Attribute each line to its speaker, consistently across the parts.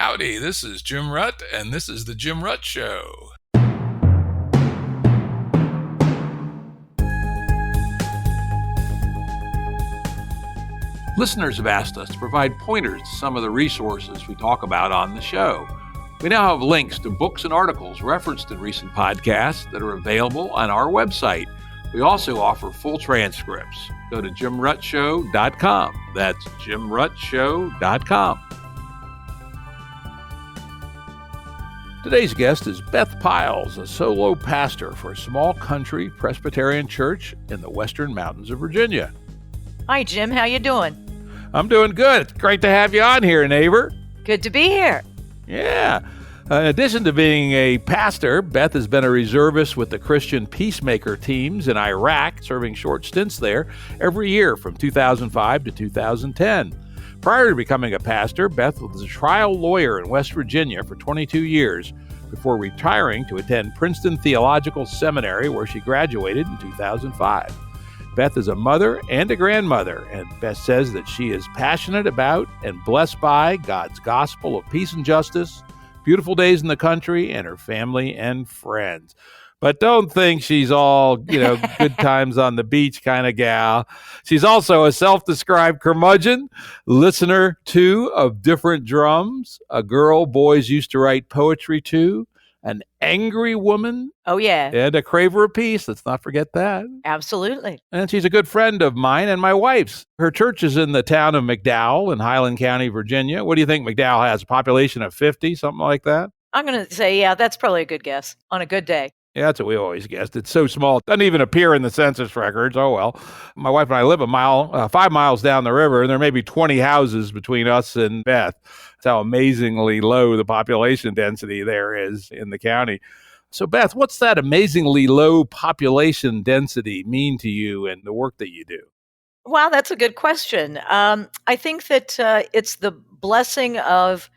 Speaker 1: Howdy, this is Jim Rutt, and this is The Jim Rutt Show. Listeners have asked us to provide pointers to some of the resources we talk about on the show. We now have links to books and articles referenced in recent podcasts that are available on our website. We also offer full transcripts. Go to jimruttshow.com. That's jimruttshow.com. Today's guest is Beth Pyles, a solo pastor for a small country Presbyterian church in the western mountains of Virginia.
Speaker 2: Hi, Jim. How you doing?
Speaker 1: I'm doing good. It's great to have you on here, neighbor.
Speaker 2: Good to be here.
Speaker 1: Yeah. In addition to being a pastor, Beth has been a reservist with the Christian peacemaker teams in Iraq, serving short stints there every year from 2005 to 2010. Prior to becoming a pastor, Beth was a trial lawyer in West Virginia for 22 years before retiring to attend Princeton Theological Seminary, where she graduated in 2005. Beth is a mother and a grandmother, and Beth says that she is passionate about and blessed by God's gospel of peace and justice, beautiful days in the country, and her family and friends. But don't think she's all, good times on the beach kind of gal. She's also a self-described curmudgeon, listener to of different drums, a girl boys used to write poetry to, an angry woman.
Speaker 2: Oh, yeah.
Speaker 1: And a craver of peace. Let's not forget that.
Speaker 2: Absolutely.
Speaker 1: And she's a good friend of mine and my wife's. Her church is in the town of McDowell in Highland County, Virginia. What do you think McDowell has? A population of 50, something like that?
Speaker 2: I'm going to say, yeah, that's probably a good guess on a good day.
Speaker 1: Yeah, that's what we always guessed. It's so small. It doesn't even appear in the census records. Oh, well. My wife and I live 5 miles down the river, and there may be 20 houses between us and Beth. That's how amazingly low the population density there is in the county. So, Beth, what's that amazingly low population density mean to you and the work that you do?
Speaker 2: Wow, that's a good question. I think that it's the blessing of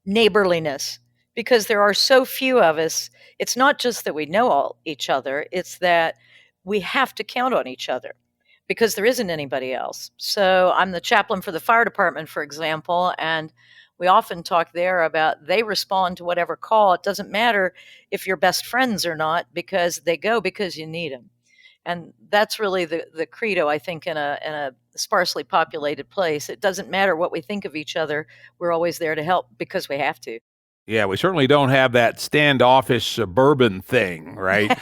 Speaker 2: neighborliness, because there are so few of us. It's not just that we know each other, it's that we have to count on each other because there isn't anybody else. So I'm the chaplain for the fire department, for example, and we often talk there about they respond to whatever call. It doesn't matter if you're best friends or not, because they go because you need them. And that's really the credo, I think, in a sparsely populated place. It doesn't matter what we think of each other. We're always there to help because we have to.
Speaker 1: Yeah, we certainly don't have that standoffish suburban thing, right?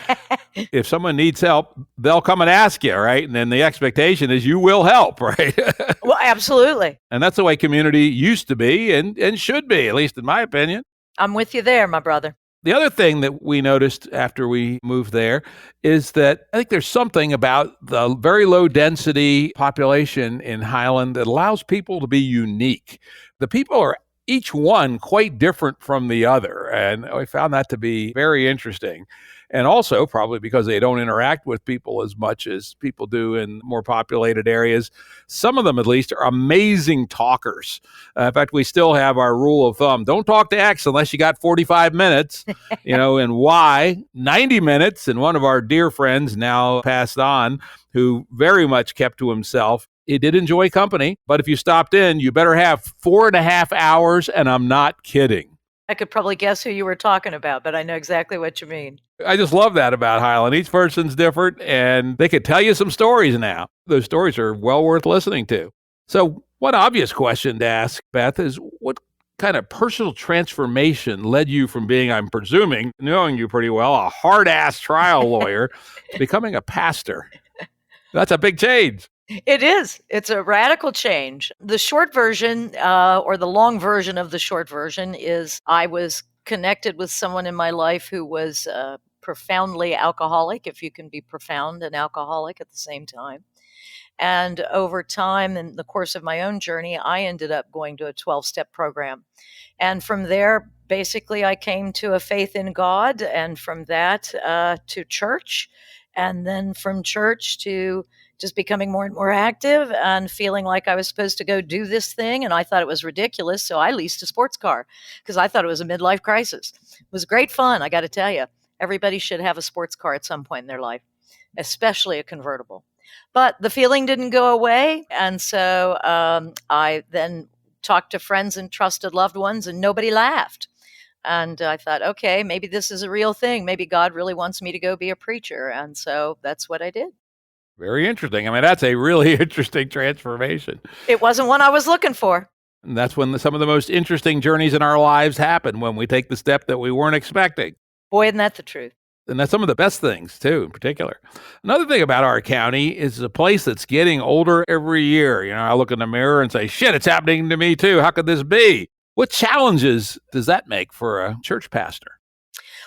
Speaker 1: If someone needs help, they'll come and ask you, right? And then the expectation is you will help, right?
Speaker 2: Well, absolutely.
Speaker 1: And that's the way community used to be and should be, at least in my opinion.
Speaker 2: I'm with you there, my brother.
Speaker 1: The other thing that we noticed after we moved there is that I think there's something about the very low density population in Highland that allows people to be unique. The people are each one quite different from the other. And I found that to be very interesting. And also probably because they don't interact with people as much as people do in more populated areas. Some of them, at least, are amazing talkers. In fact, we still have our rule of thumb. Don't talk to X unless you got 45 minutes, and Y, 90 minutes. And one of our dear friends now passed on who very much kept to himself. He did enjoy company, but if you stopped in, you better have 4.5 hours, and I'm not kidding.
Speaker 2: I could probably guess who you were talking about, but I know exactly what you mean.
Speaker 1: I just love that about Highland. Each person's different, and they could tell you some stories now. Those stories are well worth listening to. So one obvious question to ask, Beth, is what kind of personal transformation led you from being, I'm presuming, knowing you pretty well, a hard-ass trial lawyer, to becoming a pastor? That's a big change.
Speaker 2: It is. It's a radical change. The short version, or the long version of the short version, is I was connected with someone in my life who was profoundly alcoholic, if you can be profound and alcoholic at the same time. And over time, in the course of my own journey, I ended up going to a 12-step program. And from there, basically, I came to a faith in God, and from that to church, and then from church to just becoming more and more active and feeling like I was supposed to go do this thing. And I thought it was ridiculous. So I leased a sports car because I thought it was a midlife crisis. It was great fun, I got to tell you. Everybody should have a sports car at some point in their life, especially a convertible. But the feeling didn't go away. And so I then talked to friends and trusted loved ones, and nobody laughed. And I thought, okay, maybe this is a real thing. Maybe God really wants me to go be a preacher. And so that's what I did.
Speaker 1: Very interesting. I mean, that's a really interesting transformation.
Speaker 2: It wasn't one I was looking for.
Speaker 1: And that's when some of the most interesting journeys in our lives happen, when we take the step that we weren't expecting.
Speaker 2: Boy, isn't that the truth?
Speaker 1: And that's some of the best things, too, in particular. Another thing about our county is a place that's getting older every year. You know, I look in the mirror and say, shit, it's happening to me, too. How could this be? What challenges does that make for a church pastor?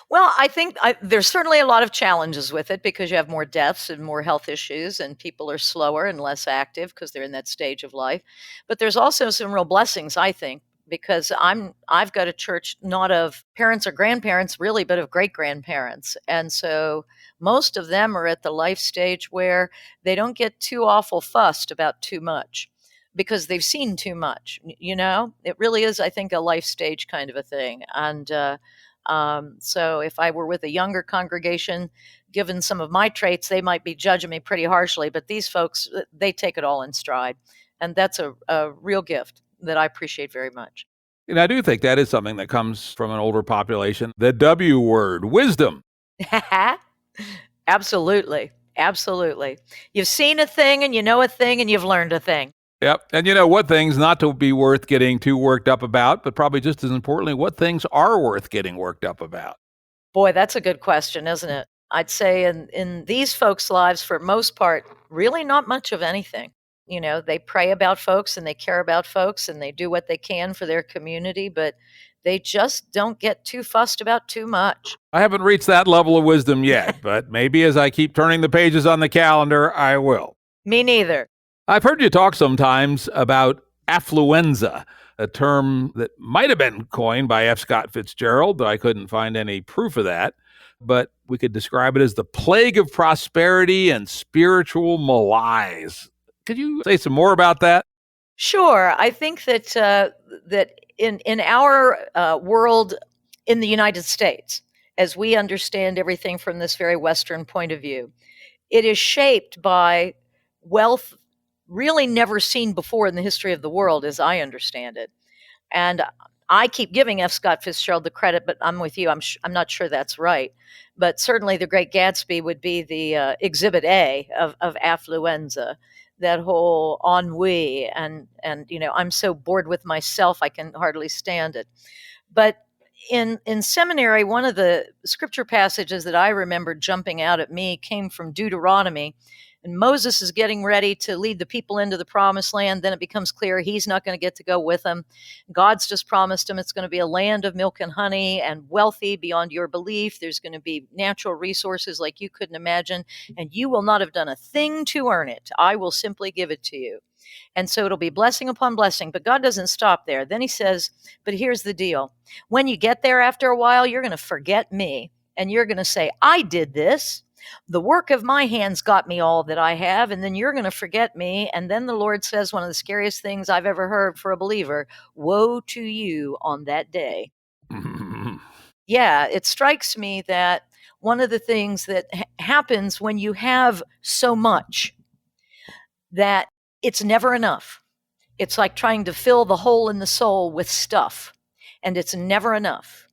Speaker 2: Well, I think there's certainly a lot of challenges with it because you have more deaths and more health issues, and people are slower and less active because they're in that stage of life. But there's also some real blessings, I think, because I've got a church not of parents or grandparents really, but of great grandparents. And so most of them are at the life stage where they don't get too awful fussed about too much because they've seen too much. You know, it really is, I think, a life stage kind of a thing. And so if I were with a younger congregation, given some of my traits, they might be judging me pretty harshly. But these folks, they take it all in stride. And that's a real gift that I appreciate very much.
Speaker 1: And I do think that is something that comes from an older population. The W word, wisdom.
Speaker 2: Absolutely. Absolutely. You've seen a thing and you know a thing and you've learned a thing.
Speaker 1: Yep. And you know what things not to be worth getting too worked up about, but probably just as importantly, what things are worth getting worked up about?
Speaker 2: Boy, that's a good question, isn't it? I'd say in these folks' lives, for most part, really not much of anything. You know, they pray about folks and they care about folks and they do what they can for their community, but they just don't get too fussed about too much.
Speaker 1: I haven't reached that level of wisdom yet, but maybe as I keep turning the pages on the calendar, I will.
Speaker 2: Me neither.
Speaker 1: I've heard you talk sometimes about affluenza, a term that might have been coined by F. Scott Fitzgerald, though I couldn't find any proof of that. But we could describe it as the plague of prosperity and spiritual malaise. Could you say some more about that?
Speaker 2: Sure. I think that that in our world in the United States, as we understand everything from this very Western point of view, it is shaped by wealth really never seen before in the history of the world, as I understand it. And I keep giving F. Scott Fitzgerald the credit, but I'm with you. I'm not sure that's right. But certainly The Great Gatsby would be the exhibit A of affluenza, that whole ennui. And you know, I'm so bored with myself, I can hardly stand it. But in seminary, one of the scripture passages that I remember jumping out at me came from Deuteronomy. And Moses is getting ready to lead the people into the promised land. Then it becomes clear he's not going to get to go with them. God's just promised him it's going to be a land of milk and honey and wealthy beyond your belief. There's going to be natural resources like you couldn't imagine. And you will not have done a thing to earn it. I will simply give it to you. And so it'll be blessing upon blessing. But God doesn't stop there. Then he says, but here's the deal. When you get there after a while, you're going to forget me. And you're going to say, I did this. The work of my hands got me all that I have, and then you're going to forget me. And then the Lord says one of the scariest things I've ever heard for a believer, woe to you on that day. Yeah, it strikes me that one of the things that happens when you have so much, that it's never enough. It's like trying to fill the hole in the soul with stuff, and it's never enough.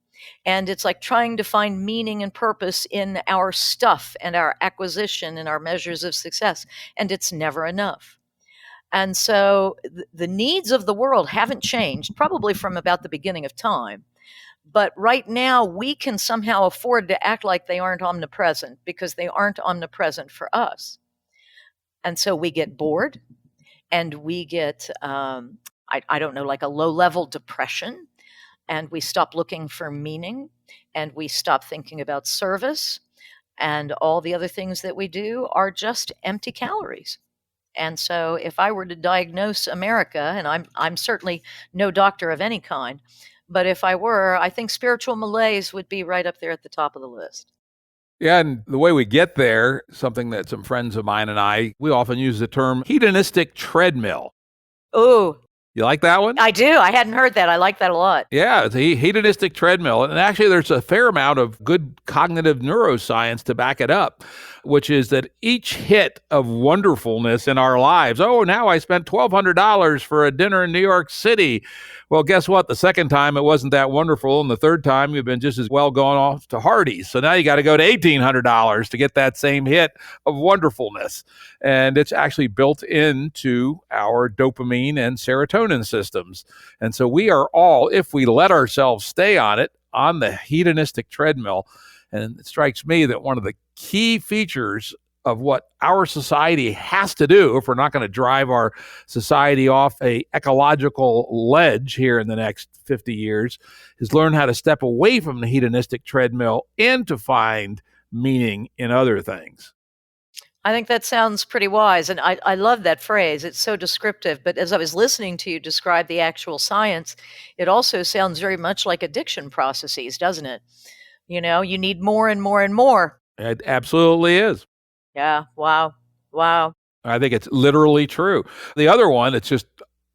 Speaker 2: And it's like trying to find meaning and purpose in our stuff and our acquisition and our measures of success. And it's never enough. And so the needs of the world haven't changed, probably from about the beginning of time. But right now, we can somehow afford to act like they aren't omnipresent because they aren't omnipresent for us. And so we get bored and we get, I don't know, like a low-level depression. And we stop looking for meaning, and we stop thinking about service, and all the other things that we do are just empty calories. And so if I were to diagnose America, and I'm certainly no doctor of any kind, but if I were, I think spiritual malaise would be right up there at the top of the list.
Speaker 1: Yeah, and the way we get there, something that some friends of mine and we often use the term hedonistic treadmill.
Speaker 2: Oh,
Speaker 1: You like that one?
Speaker 2: I do. I hadn't heard that. I like that a lot.
Speaker 1: Yeah, it's a hedonistic treadmill. And actually, there's a fair amount of good cognitive neuroscience to back it up, which is that each hit of wonderfulness in our lives, oh, now I spent $1,200 for a dinner in New York City. Well, guess what? The second time it wasn't that wonderful. And the third time you've been just as well going off to Hardee's. So now you got to go to $1,800 to get that same hit of wonderfulness. And it's actually built into our dopamine and serotonin systems. And so we are all, if we let ourselves stay on it, on the hedonistic treadmill. And it strikes me that one of the key features of what our society has to do, if we're not going to drive our society off a ecological ledge here in the next 50 years, is learn how to step away from the hedonistic treadmill and to find meaning in other things.
Speaker 2: I think that sounds pretty wise. And I love that phrase. It's so descriptive. But as I was listening to you describe the actual science, it also sounds very much like addiction processes, doesn't it? You need more and more and more.
Speaker 1: It absolutely is.
Speaker 2: Yeah. Wow. Wow.
Speaker 1: I think it's literally true. The other one, it's just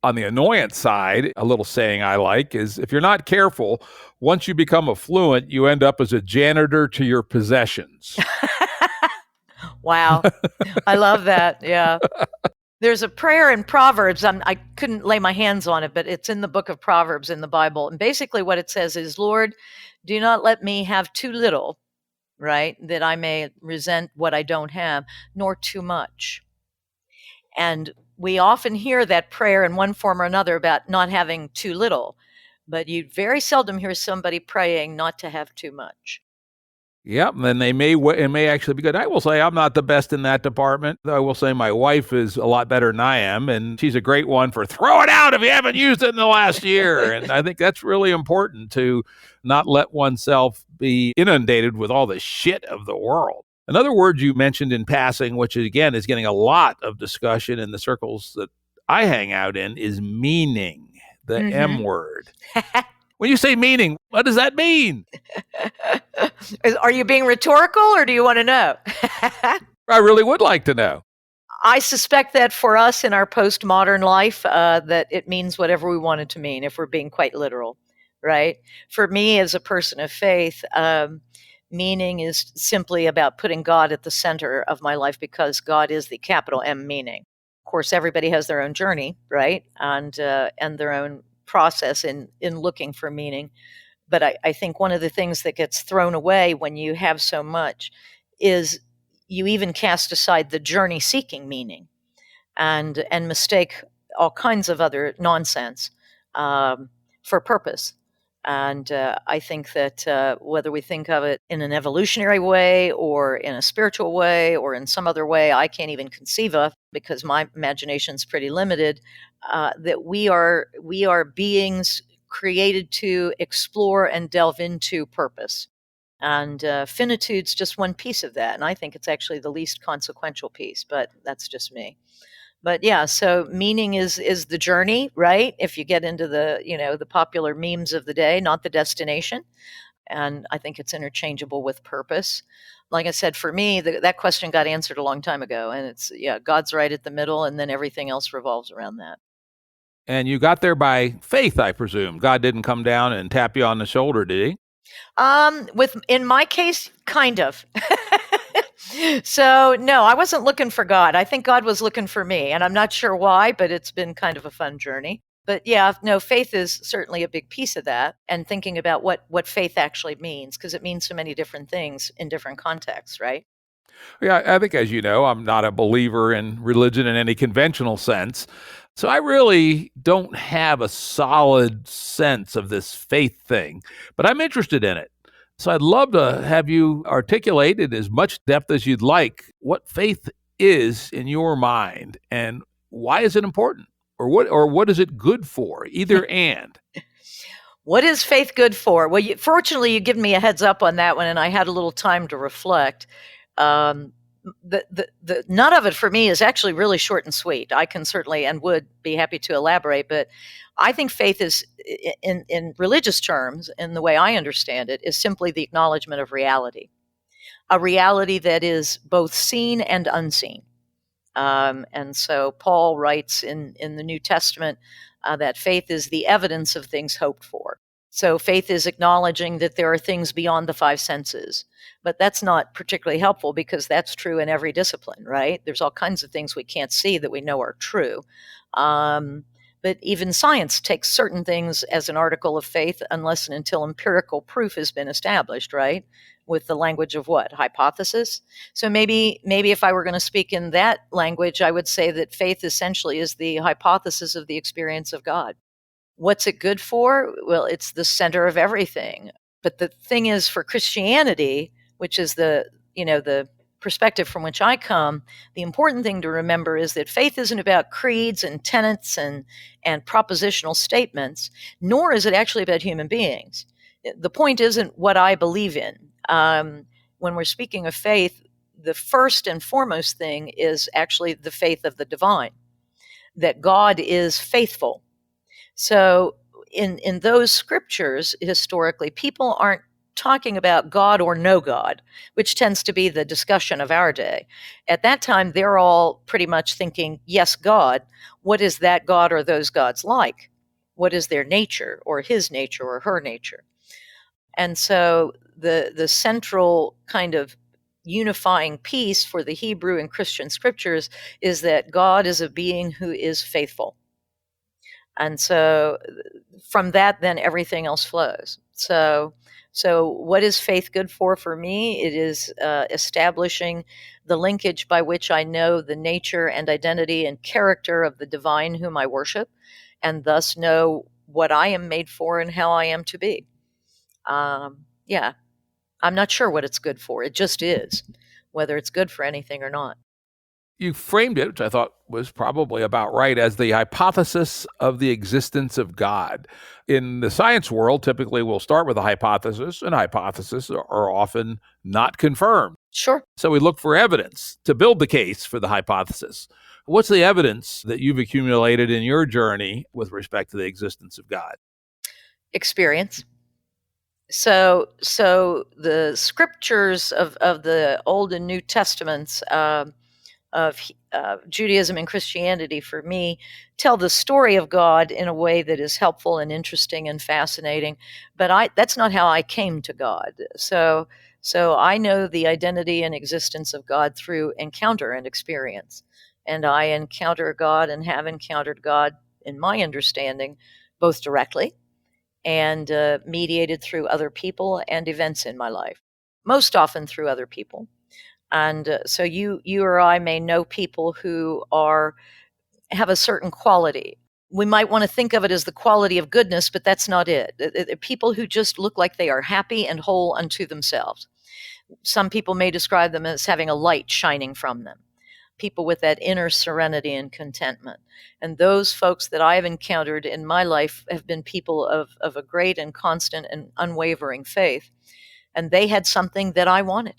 Speaker 1: on the annoyance side, a little saying I like is if you're not careful, once you become affluent, you end up as a janitor to your possessions.
Speaker 2: Wow. I love that. Yeah. There's a prayer in Proverbs. I couldn't lay my hands on it, but it's in the book of Proverbs in the Bible. And basically what it says is, Lord, do not let me have too little, right, that I may resent what I don't have, nor too much. And we often hear that prayer in one form or another about not having too little, but you very seldom hear somebody praying not to have too much.
Speaker 1: Yep, and then it may actually be good. I will say I'm not the best in that department. I will say my wife is a lot better than I am, and she's a great one for throw it out if you haven't used it in the last year. And I think that's really important to not let oneself be inundated with all the shit of the world. Another word you mentioned in passing, which again is getting a lot of discussion in the circles that I hang out in, is meaning, the M word. When you say meaning, what does that mean?
Speaker 2: Are you being rhetorical or do you want to know?
Speaker 1: I really would like to know.
Speaker 2: I suspect that for us in our postmodern life, that it means whatever we want it to mean, if we're being quite literal, right? For me, as a person of faith, meaning is simply about putting God at the center of my life because God is the capital M meaning. Of course, everybody has their own journey, right? And their own process in looking for meaning. But I think one of the things that gets thrown away when you have so much is you even cast aside the journey seeking meaning and mistake all kinds of other nonsense for purpose. And I think that whether we think of it in an evolutionary way or in a spiritual way or in some other way I can't even conceive of because my imagination's pretty limited, that we are beings created to explore and delve into purpose. And finitude's just one piece of that. And I think it's actually the least consequential piece, but that's just me. But yeah, so meaning is the journey, right? If you get into the, the popular memes of the day, not the destination. And I think it's interchangeable with purpose. Like I said, for me, that question got answered a long time ago. And it's, God's right at the middle, and then everything else revolves around that.
Speaker 1: And you got there by faith, I presume. God didn't come down and tap you on the shoulder, did he?
Speaker 2: In my case, kind of. So no, I wasn't looking for God. I think God was looking for me, and I'm not sure why, but it's been kind of a fun journey. But yeah, no, faith is certainly a big piece of that, and thinking about what faith actually means, because it means so many different things in different contexts, right?
Speaker 1: Yeah, I think, as you know, I'm not a believer in religion in any conventional sense. So I really don't have a solid sense of this faith thing, but I'm interested in it. So I'd love to have you articulate in as much depth as you'd like what faith is in your mind and why is it important or what is it good for, either and.
Speaker 2: What is faith good for? Well, fortunately, you give me a heads up on that one, and I had a little time to reflect. The nut of it for me is actually really short and sweet. I can certainly and would be happy to elaborate, but I think faith is, in religious terms, in the way I understand it, is simply the acknowledgement of reality, a reality that is both seen and unseen. And so Paul writes in the New Testament that faith is the evidence of things hoped for. So faith is acknowledging that there are things beyond the five senses. But that's not particularly helpful because that's true in every discipline, right? There's all kinds of things we can't see that we know are true. But even science takes certain things as an article of faith unless and until empirical proof has been established, right? With the language of what? Hypothesis? So maybe if I were going to speak in that language, I would say that faith essentially is the hypothesis of the experience of God. What's it good for? Well, it's the center of everything. But the thing is, for Christianity, which is the perspective from which I come, the important thing to remember is that faith isn't about creeds and tenets and propositional statements, nor is it actually about human beings. The point isn't what I believe in. When we're speaking of faith, the first and foremost thing is actually the faith of the divine, that God is faithful. So in those scriptures, historically, people aren't talking about God or no God, which tends to be the discussion of our day. At that time, they're all pretty much thinking, yes, God. What is that God or those gods like? What is their nature or his nature or her nature? And so the central kind of unifying piece for the Hebrew and Christian scriptures is that God is a being who is faithful. And so from that, then everything else flows. So what is faith good for me? It is establishing the linkage by which I know the nature and identity and character of the divine whom I worship, and thus know what I am made for and how I am to be. Yeah, I'm not sure what it's good for. It just is, whether it's good for anything or not.
Speaker 1: You framed it, which I thought was probably about right, as the hypothesis of the existence of God. In the science world, typically we'll start with a hypothesis, and hypotheses are often not confirmed.
Speaker 2: Sure.
Speaker 1: So we look for evidence to build the case for the hypothesis. What's the evidence that you've accumulated in your journey with respect to the existence of God?
Speaker 2: Experience. So the scriptures of the Old and New Testaments of Judaism and Christianity, for me, tell the story of God in a way that is helpful and interesting and fascinating. But that's not how I came to God. So I know the identity and existence of God through encounter and experience. And I encounter God and have encountered God, in my understanding, both directly and mediated through other people and events in my life, most often through other people. And so you or I may know people who have a certain quality. We might want to think of it as the quality of goodness, but that's not it. People who just look like they are happy and whole unto themselves. Some people may describe them as having a light shining from them. People with that inner serenity and contentment. And those folks that I have encountered in my life have been people of a great and constant and unwavering faith. And they had something that I wanted.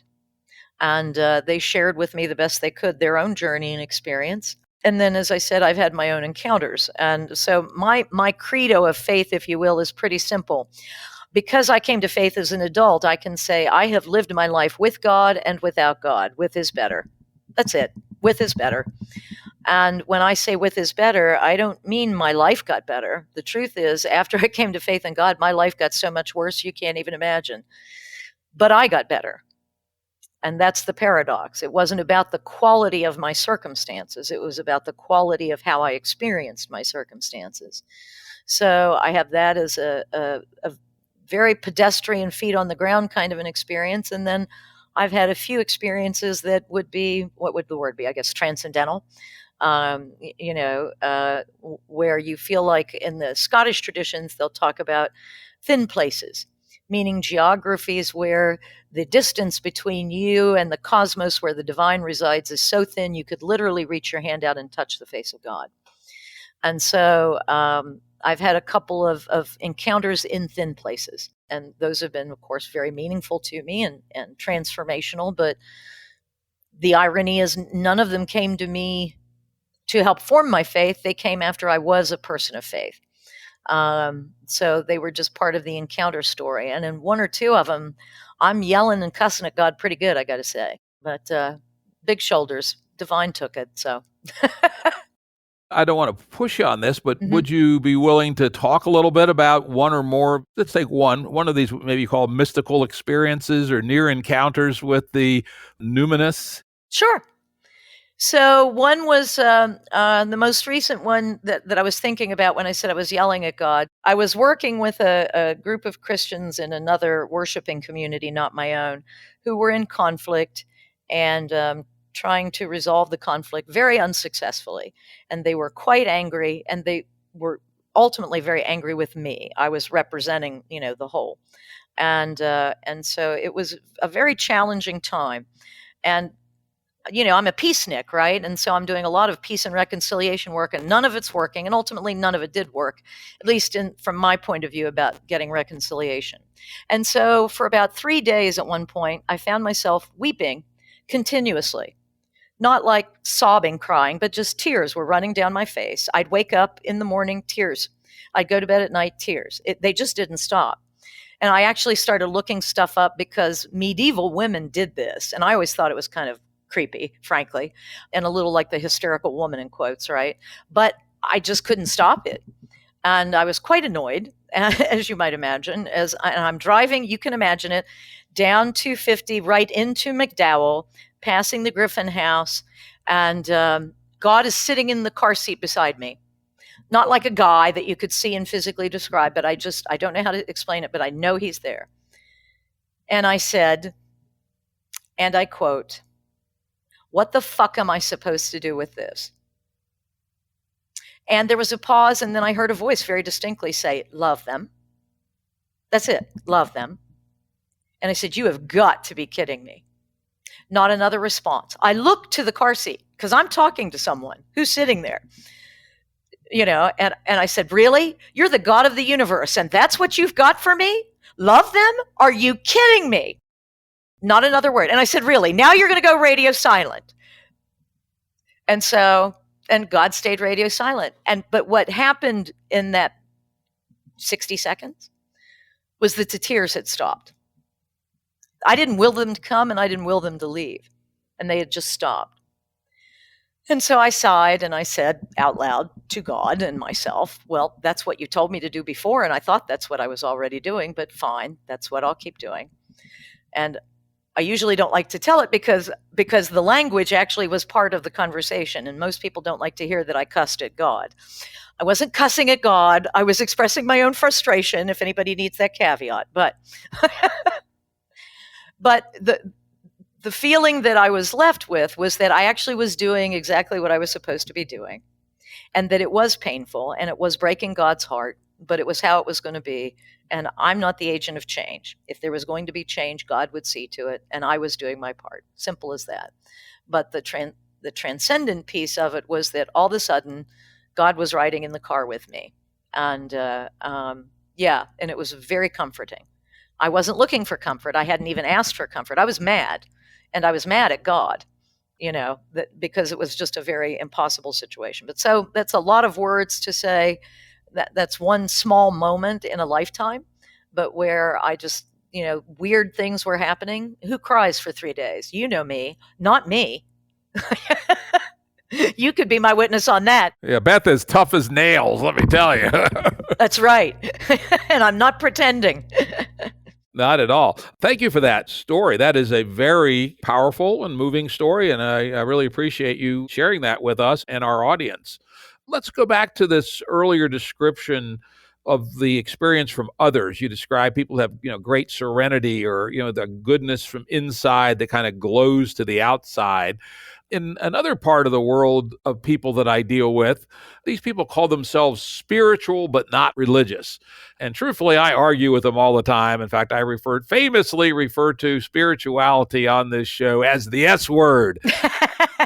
Speaker 2: And they shared with me the best they could their own journey and experience. And then, as I said, I've had my own encounters. And so my credo of faith, if you will, is pretty simple. Because I came to faith as an adult, I can say I have lived my life with God and without God. With is better. That's it. With is better. And when I say with is better, I don't mean my life got better. The truth is, after I came to faith in God, my life got so much worse you can't even imagine. But I got better. And that's the paradox. It wasn't about the quality of my circumstances. It was about the quality of how I experienced my circumstances. So I have that as a very pedestrian, feet on the ground kind of an experience. And then I've had a few experiences that would be, what would the word be? I guess transcendental. Where you feel like in the Scottish traditions, they'll talk about thin places, meaning geographies where the distance between you and the cosmos where the divine resides is so thin you could literally reach your hand out and touch the face of God. And so I've had a couple of encounters in thin places, and those have been, of course, very meaningful to me and transformational. But the irony is none of them came to me to help form my faith. They came after I was a person of faith. So they were just part of the encounter story. And in one or two of them, I'm yelling and cussing at God pretty good, I got to say. But big shoulders, divine took it. So
Speaker 1: I don't want to push you on this, but
Speaker 2: Mhm.
Speaker 1: would you be willing to talk a little bit about one or more, let's take one of these maybe called mystical experiences or near encounters with the Numinous?
Speaker 2: Sure. So one was the most recent one that I was thinking about when I said I was yelling at God. I was working with a group of Christians in another worshiping community, not my own, who were in conflict and trying to resolve the conflict very unsuccessfully. And they were quite angry, and they were ultimately very angry with me. I was representing, the whole. And so it was a very challenging time. And I'm a peacenik, right? And so I'm doing a lot of peace and reconciliation work, and none of it's working. And ultimately, none of it did work, at least from my point of view about getting reconciliation. And so for about 3 days at one point, I found myself weeping continuously, not like sobbing, crying, but just tears were running down my face. I'd wake up in the morning, tears. I'd go to bed at night, tears. They just didn't stop. And I actually started looking stuff up because medieval women did this. And I always thought it was kind of creepy, frankly, and a little like the hysterical woman in quotes, right? But I just couldn't stop it. And I was quite annoyed, as you might imagine, and I'm driving, you can imagine it, down 250 right into McDowell, passing the Griffin House, and God is sitting in the car seat beside me. Not like a guy that you could see and physically describe, but I don't know how to explain it, but I know he's there. And I said, and I quote, "What the fuck am I supposed to do with this?" And there was a pause, and then I heard a voice very distinctly say, "Love them." That's it, love them. And I said, "You have got to be kidding me." Not another response. I looked to the car seat because I'm talking to someone who's sitting there. And I said, "Really? You're the God of the universe, and that's what you've got for me? Love them? Are you kidding me?" Not another word. And I said, "Really? Now you're going to go radio silent." And God stayed radio silent. But what happened in that 60 seconds was that the tears had stopped. I didn't will them to come, and I didn't will them to leave. And they had just stopped. And so I sighed and I said out loud to God and myself, "Well, that's what you told me to do before, and I thought that's what I was already doing, but fine, that's what I'll keep doing." And I usually don't like to tell it because the language actually was part of the conversation, and most people don't like to hear that I cussed at God. I wasn't cussing at God. I was expressing my own frustration, if anybody needs that caveat. But the feeling that I was left with was that I actually was doing exactly what I was supposed to be doing, and that it was painful and it was breaking God's heart, but it was how it was going to be. And I'm not the agent of change. If there was going to be change, God would see to it, and I was doing my part. Simple as that. But the transcendent piece of it was that all of a sudden, God was riding in the car with me. And and it was very comforting. I wasn't looking for comfort. I hadn't even asked for comfort. I was mad. And I was mad at God, because it was just a very impossible situation. But so that's a lot of words to say that that's one small moment in a lifetime, but where I just, weird things were happening. Who cries for 3 days? You know me, not me. You could be my witness on that.
Speaker 1: Yeah, Beth is tough as nails, let me tell you.
Speaker 2: That's right. And I'm not pretending.
Speaker 1: Not at all. Thank you for that story. That is a very powerful and moving story, and I really appreciate you sharing that with us and our audience. Let's go back to this earlier description of the experience from others. You describe people who have, great serenity or, the goodness from inside that kind of glows to the outside. In another part of the world of people that I deal with, these people call themselves spiritual but not religious. And truthfully, I argue with them all the time. In fact, I famously refer to spirituality on this show as the S word.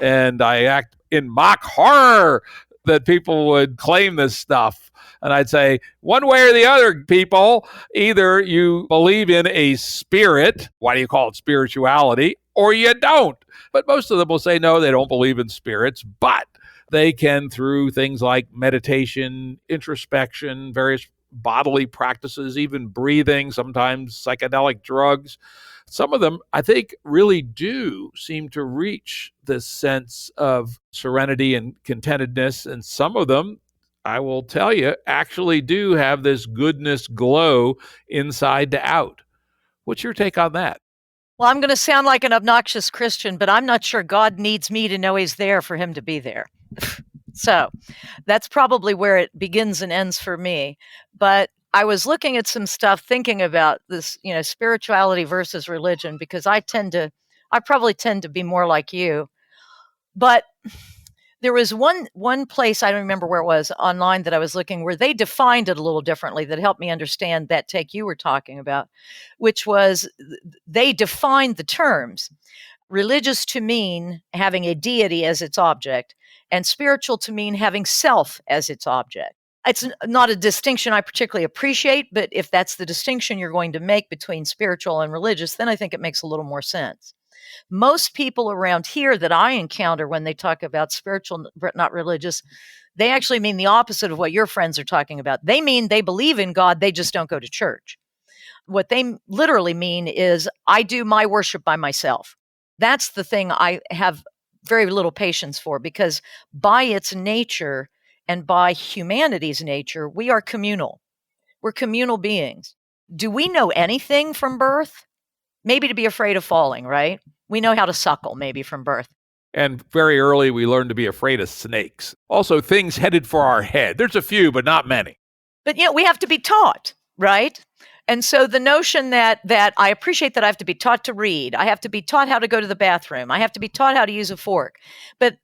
Speaker 1: And I act in mock horror that people would claim this stuff. And I'd say, one way or the other, people, either you believe in a spirit, why do you call it spirituality, or you don't. But most of them will say, no, they don't believe in spirits, but they can, through things like meditation, introspection, various bodily practices, even breathing, sometimes psychedelic drugs. Some of them, I think, really do seem to reach this sense of serenity and contentedness. And some of them, I will tell you, actually do have this goodness glow inside to out. What's your take on that?
Speaker 2: Well, I'm going to sound like an obnoxious Christian, but I'm not sure God needs me to know he's there for him to be there. So that's probably where it begins and ends for me. But I was looking at some stuff thinking about this, spirituality versus religion, because I probably tend to be more like you. But there was one place, I don't remember where it was, online that I was looking, where they defined it a little differently that helped me understand that take you were talking about, which was they defined the terms. Religious to mean having a deity as its object, and spiritual to mean having self as its object. It's not a distinction I particularly appreciate, but if that's the distinction you're going to make between spiritual and religious, then I think it makes a little more sense. Most people around here that I encounter when they talk about spiritual, not religious, they actually mean the opposite of what your friends are talking about. They mean they believe in God, they just don't go to church. What they literally mean is, I do my worship by myself. That's the thing I have very little patience for, because by its nature and by humanity's nature, we are communal. We're communal beings. Do we know anything from birth? Maybe to be afraid of falling, right? We know how to suckle maybe from birth.
Speaker 1: And very early, we learned to be afraid of snakes. Also, things headed for our head. There's a few, but not many.
Speaker 2: But we have to be taught, right? And so the notion that I appreciate that I have to be taught to read, I have to be taught how to go to the bathroom, I have to be taught how to use a fork. But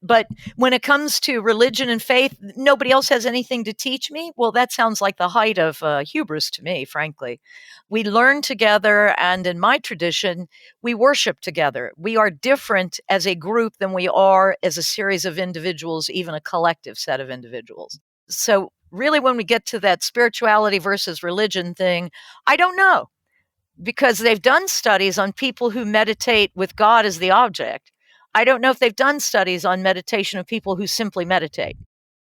Speaker 2: when it comes to religion and faith, nobody else has anything to teach me. Well, that sounds like the height of hubris to me, frankly. We learn together, and in my tradition, we worship together. We are different as a group than we are as a series of individuals, even a collective set of individuals. So really, when we get to that spirituality versus religion thing, I don't know, because they've done studies on people who meditate with God as the object. I don't know if they've done studies on meditation of people who simply meditate.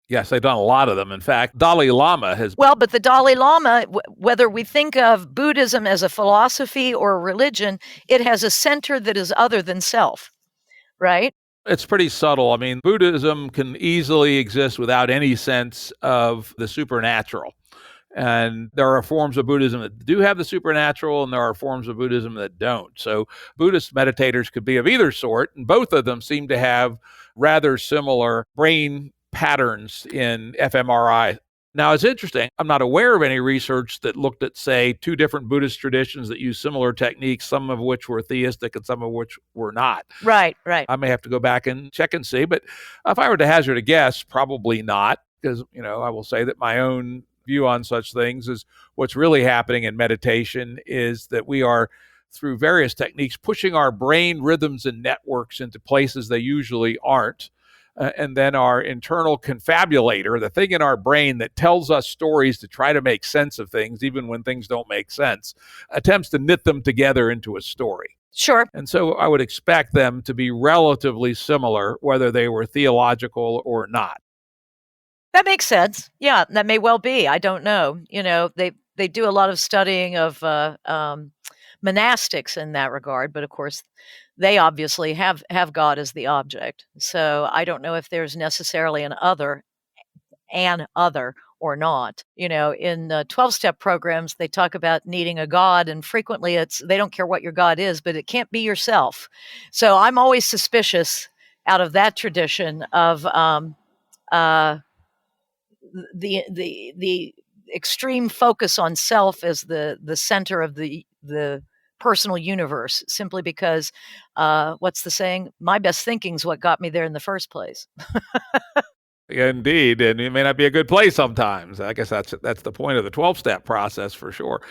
Speaker 1: Yes, they've done a lot of them. In fact, Dalai Lama has...
Speaker 2: Well, but the Dalai Lama, whether we think of Buddhism as a philosophy or a religion, it has a center that is other than self, right?
Speaker 1: It's pretty subtle. I mean, Buddhism can easily exist without any sense of the supernatural. And there are forms of Buddhism that do have the supernatural, and there are forms of Buddhism that don't. So Buddhist meditators could be of either sort, and both of them seem to have rather similar brain patterns in fMRI. Now, it's interesting. I'm not aware of any research that looked at, say, two different Buddhist traditions that use similar techniques, some of which were theistic and some of which were not.
Speaker 2: Right.
Speaker 1: I may have to go back and check and see. But if I were to hazard a guess, probably not, because, I will say that my own view on such things is what's really happening in meditation is that we are, through various techniques, pushing our brain rhythms and networks into places they usually aren't. And then our internal confabulator, the thing in our brain that tells us stories to try to make sense of things, even when things don't make sense, attempts to knit them together into a story.
Speaker 2: Sure.
Speaker 1: And so I would expect them to be relatively similar, whether they were theological or not.
Speaker 2: That makes sense. Yeah, that may well be. I don't know. They do a lot of studying of monastics in that regard, but of course, they obviously have God as the object. So I don't know if there's necessarily an other or not. In 12-step programs, they talk about needing a God, and frequently they don't care what your God is, but it can't be yourself. So I'm always suspicious out of that tradition of the extreme focus on self as the center of the personal universe, simply because what's the saying? My best thinking is what got me there in the first place.
Speaker 1: Indeed, and it may not be a good place sometimes. I guess that's the point of the 12-step process for sure.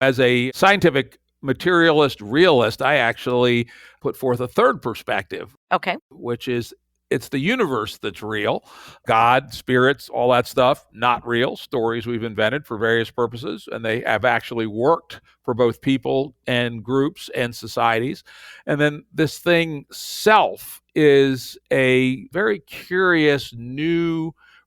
Speaker 1: As a scientific materialist realist, I actually put forth a third perspective.
Speaker 2: Okay.
Speaker 1: Which is, it's the universe that's real. God, spirits, all that stuff, not real. Stories we've invented for various purposes, and they have actually worked for both people and groups and societies. And then this thing, self, is a very curious,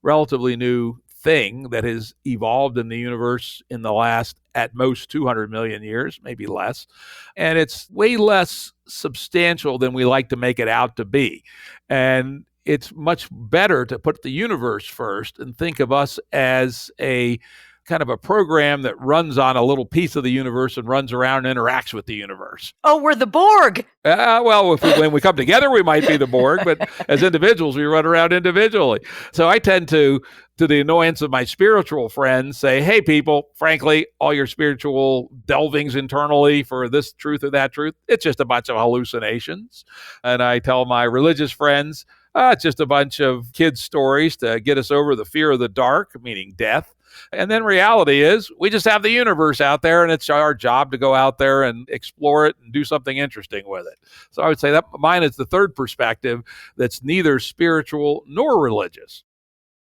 Speaker 1: relatively new thing that has evolved in the universe in the last, at most, 200 million years, maybe less. And it's way less substantial than we like to make it out to be. And it's much better to put the universe first and think of us as a kind of a program that runs on a little piece of the universe and runs around and interacts with the universe.
Speaker 2: Oh, we're the Borg.
Speaker 1: Well, when we come together, we might be the Borg, but as individuals, we run around individually. So I tend to the annoyance of my spiritual friends, say, hey, people, frankly, all your spiritual delvings internally for this truth or that truth, it's just a bunch of hallucinations. And I tell my religious friends, it's just a bunch of kids' stories to get us over the fear of the dark, meaning death. And then reality is we just have the universe out there, and it's our job to go out there and explore it and do something interesting with it. So I would say that mine is the third perspective that's neither spiritual nor religious.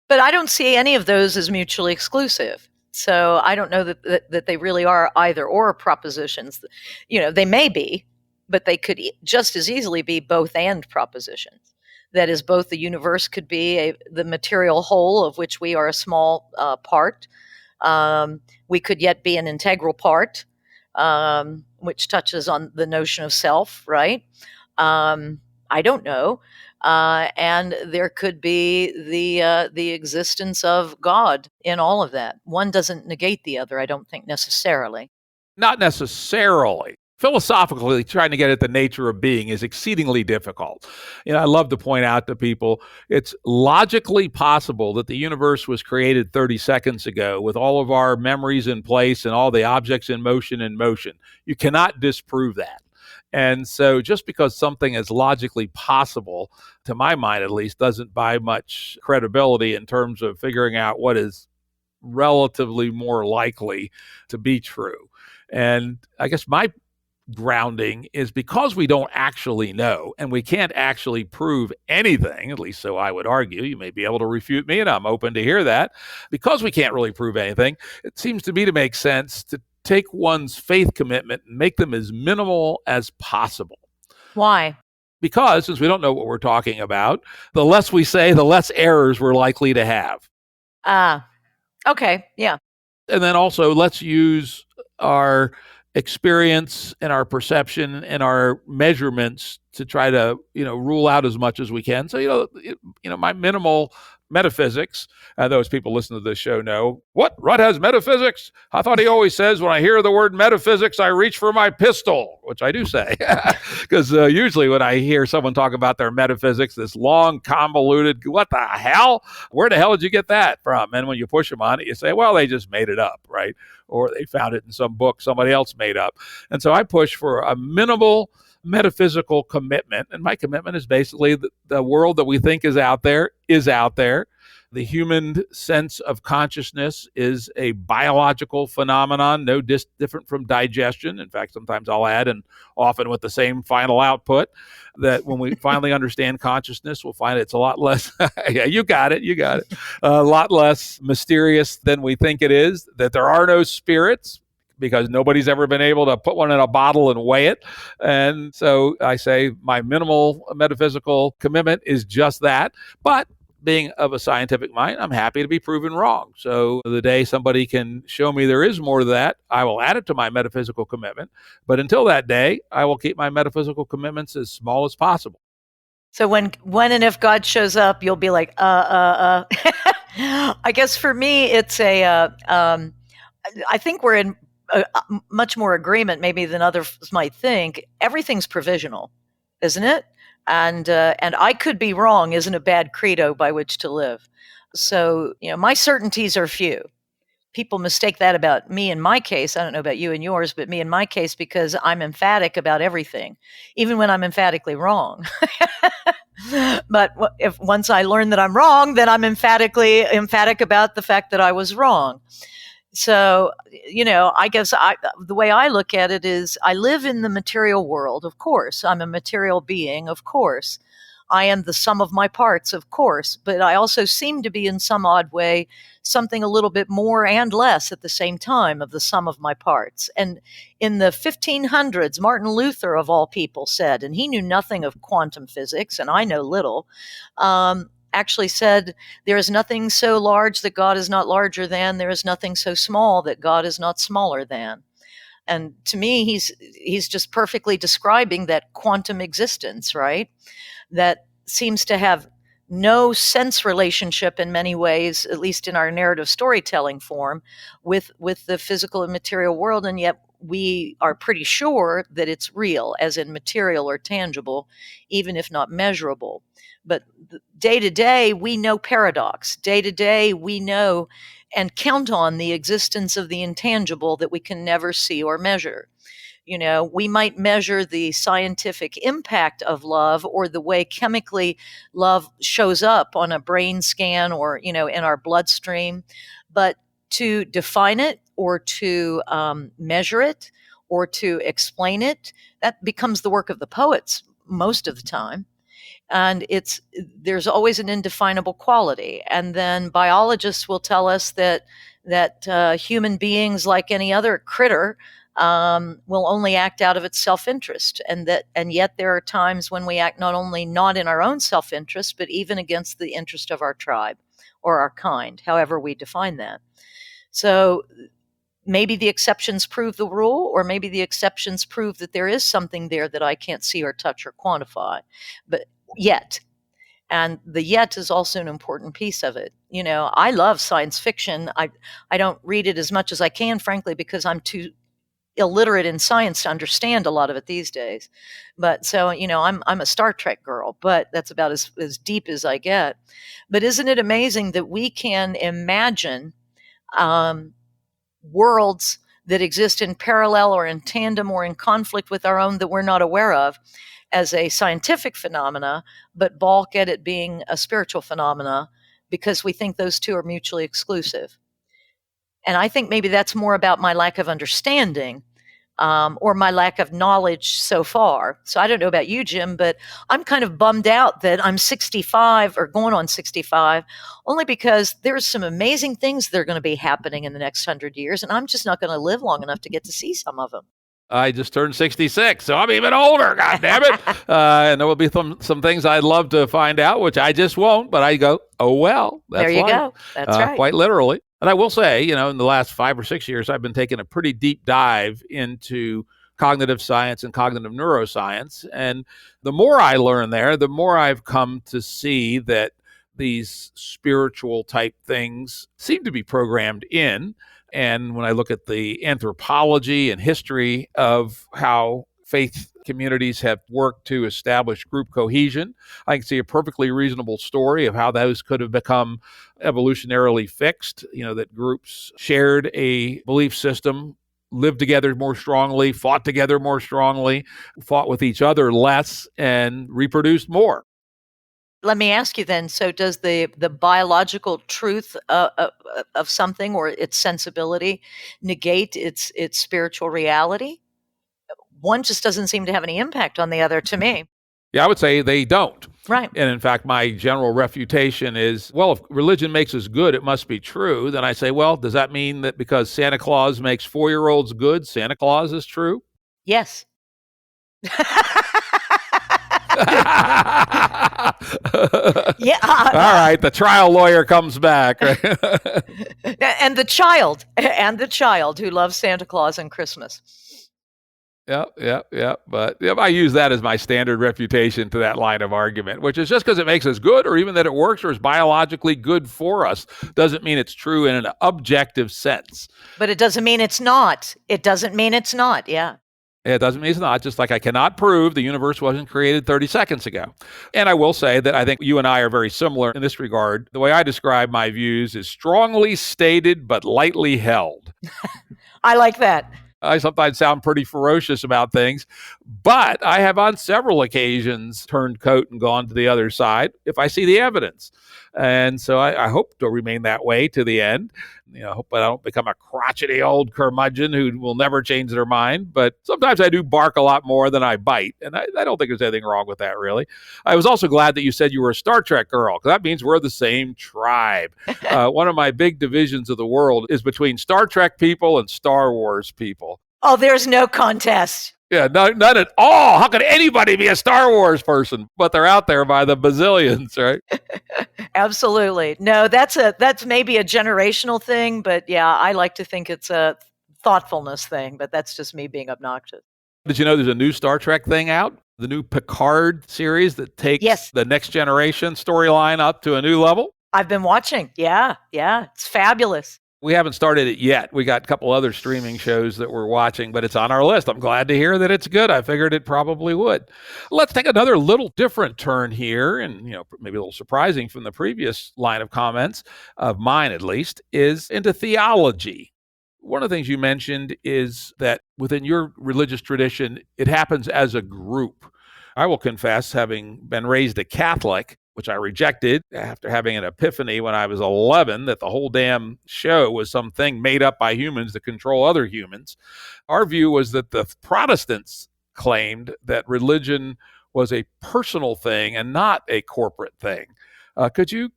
Speaker 2: But I don't see any of those as mutually exclusive. So I don't know that they really are either or propositions. They may be, but they could just as easily be both and propositions. That is, both the universe could be the material whole of which we are a small part. We could yet be an integral part, which touches on the notion of self, right? I don't know. And there could be the existence of God in all of that. One doesn't negate the other, I don't think, necessarily.
Speaker 1: Not necessarily. Philosophically, trying to get at the nature of being is exceedingly difficult. I love to point out to people, it's logically possible that the universe was created 30 seconds ago with all of our memories in place and all the objects in motion. You cannot disprove that. And so just because something is logically possible, to my mind at least, doesn't buy much credibility in terms of figuring out what is relatively more likely to be true. And I guess my grounding is because we don't actually know and we can't actually prove anything, at least so I would argue. You may be able to refute me, and I'm open to hear that. Because we can't really prove anything, it seems to me to make sense to take one's faith commitment and make them as minimal as possible.
Speaker 2: Why?
Speaker 1: Because since we don't know what we're talking about, the less we say, the less errors we're likely to have.
Speaker 2: Okay, yeah.
Speaker 1: And then also, let's use our experience and our perception and our measurements to try to, rule out as much as we can. So, my minimal metaphysics, those people listen to this show know, what? Rutt has metaphysics? I thought he always says, when I hear the word metaphysics, I reach for my pistol, which I do say. Because usually when I hear someone talk about their metaphysics, this long, convoluted, what the hell? Where the hell did you get that from? And when you push them on it, you say, well, they just made it up, right? Or they found it in some book somebody else made up. And so I push for a minimal metaphysical commitment. And my commitment is basically the world that we think is out there is out there. The human sense of consciousness is a biological phenomenon, no different from digestion. In fact, sometimes I'll add, and often with the same final output, that when we finally understand consciousness, we'll find it's a lot less, yeah, you got it, a lot less mysterious than we think it is, that there are no spirits, because nobody's ever been able to put one in a bottle and weigh it. And so I say my minimal metaphysical commitment is just that. But being of a scientific mind, I'm happy to be proven wrong. So the day somebody can show me there is more to that, I will add it to my metaphysical commitment. But until that day, I will keep my metaphysical commitments as small as possible.
Speaker 2: So when and if God shows up, you'll be like, I guess for me, it's I think we're in much more agreement maybe than others might think. Everything's provisional, isn't it? And I could be wrong isn't a bad credo by which to live. So, my certainties are few. People mistake that about me in my case. I don't know about you and yours, but me in my case, because I'm emphatic about everything, even when I'm emphatically wrong. But if once I learn that I'm wrong, then I'm emphatic about the fact that I was wrong. So, I guess the way I look at it is I live in the material world, of course. I'm a material being, of course. I am the sum of my parts, of course. But I also seem to be, in some odd way, something a little bit more and less at the same time of the sum of my parts. And in the 1500s, Martin Luther, of all people, said, and he knew nothing of quantum physics, and I know little, actually said, there is nothing so large that God is not larger than, there is nothing so small that God is not smaller than. And to me, he's just perfectly describing that quantum existence, right? That seems to have no sense relationship in many ways, at least in our narrative storytelling form, with the physical and material world, and yet we are pretty sure that it's real, as in material or tangible, even if not measurable. But day to day, we know paradox. Day to day, we know and count on the existence of the intangible that we can never see or measure. We might measure the scientific impact of love or the way chemically love shows up on a brain scan or, in our bloodstream. But to define it or to measure it or to explain it, that becomes the work of the poets most of the time. And there's always an indefinable quality. And then biologists will tell us that human beings, like any other critter, will only act out of its self-interest, and yet there are times when we act not only not in our own self-interest, but even against the interest of our tribe or our kind, however we define that. So maybe the exceptions prove the rule, or maybe the exceptions prove that there is something there that I can't see or touch or quantify, but yet. And the yet is also an important piece of it. I love science fiction. I don't read it as much as I can, frankly, because I'm too illiterate in science to understand a lot of it these days. But so, I'm a Star Trek girl, but that's about as deep as I get. But isn't it amazing that we can imagine worlds that exist in parallel or in tandem or in conflict with our own that we're not aware of as a scientific phenomena, but balk at it being a spiritual phenomena because we think those two are mutually exclusive? And I think maybe that's more about my lack of understanding or my lack of knowledge so far. So I don't know about you, Jim, but I'm kind of bummed out that I'm 65 or going on 65, only because there's some amazing things that are going to be happening in the next 100 years, and I'm just not going to live long enough to get to see some of them.
Speaker 1: I just turned 66, so I'm even older, God damn it. And there will be some things I'd love to find out, which I just won't, but I go, oh, well, that's
Speaker 2: there you
Speaker 1: life.
Speaker 2: Go. That's right.
Speaker 1: Quite literally. And I will say, in the last 5 or 6 years, I've been taking a pretty deep dive into cognitive science and cognitive neuroscience. And the more I learn there, the more I've come to see that these spiritual type things seem to be programmed in. And when I look at the anthropology and history of how faith communities have worked to establish group cohesion, I can see a perfectly reasonable story of how those could have become evolutionarily fixed, that groups shared a belief system, lived together more strongly, fought together more strongly, fought with each other less, and reproduced more.
Speaker 2: Let me ask you then, so does the biological truth of something or its sensibility negate its spiritual reality? One just doesn't seem to have any impact on the other to me.
Speaker 1: Yeah, I would say they don't.
Speaker 2: Right.
Speaker 1: And in fact, my general refutation is, well, if religion makes us good, it must be true. Then I say, well, does that mean that because Santa Claus makes 4-year-olds good, Santa Claus is true?
Speaker 2: Yes. Yeah.
Speaker 1: All right. The trial lawyer comes back.
Speaker 2: And the child who loves Santa Claus and Christmas.
Speaker 1: Yeah. But I use that as my standard refutation to that line of argument, which is just because it makes us good or even that it works or is biologically good for us doesn't mean it's true in an objective sense.
Speaker 2: But it doesn't mean it's not. It doesn't mean it's not. Yeah.
Speaker 1: It doesn't mean it's not, just like I cannot prove the universe wasn't created 30 seconds ago. And I will say that I think you and I are very similar in this regard. The way I describe my views is strongly stated but lightly held.
Speaker 2: I like that.
Speaker 1: I sometimes sound pretty ferocious about things, but I have on several occasions turned coat and gone to the other side if I see the evidence. And so I hope to remain that way to the end. I hope I don't become a crotchety old curmudgeon who will never change their mind. But sometimes I do bark a lot more than I bite. And I don't think there's anything wrong with that, really. I was also glad that you said you were a Star Trek girl, because that means we're the same tribe. One of my big divisions of the world is between Star Trek people and Star Wars people.
Speaker 2: Oh, there's no contest.
Speaker 1: Yeah, none at all. How could anybody be a Star Wars person? But they're out there by the bazillions, right?
Speaker 2: Absolutely. No, that's maybe a generational thing, but yeah, I like to think it's a thoughtfulness thing, but that's just me being obnoxious.
Speaker 1: Did you know there's a new Star Trek thing out? The new Picard series that takes
Speaker 2: Yes.
Speaker 1: the Next Generation storyline up to a new level?
Speaker 2: I've been watching. Yeah, it's fabulous.
Speaker 1: We haven't started it yet. We got a couple other streaming shows that we're watching, but it's on our list. I'm glad to hear that it's good. I figured it probably would. Let's take another little different turn here, and maybe a little surprising from the previous line of comments, of mine at least, is into theology. One of the things you mentioned is that within your religious tradition, it happens as a group. I will confess, having been raised a Catholic, which I rejected after having an epiphany when I was 11, that the whole damn show was something made up by humans to control other humans. Our view was that the Protestants claimed that religion was a personal thing and not a corporate thing. Could you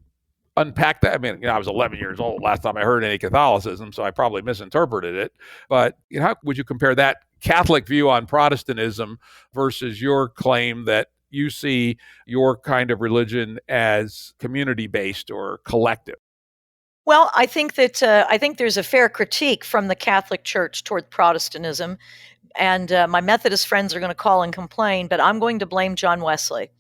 Speaker 1: unpack that? I mean, I was 11 years old last time I heard any Catholicism, so I probably misinterpreted it. But how would you compare that Catholic view on Protestantism versus your claim that you see your kind of religion as community-based or collective?
Speaker 2: Well, I think there's a fair critique from the Catholic Church toward Protestantism, and my Methodist friends are going to call and complain, but I'm going to blame John Wesley,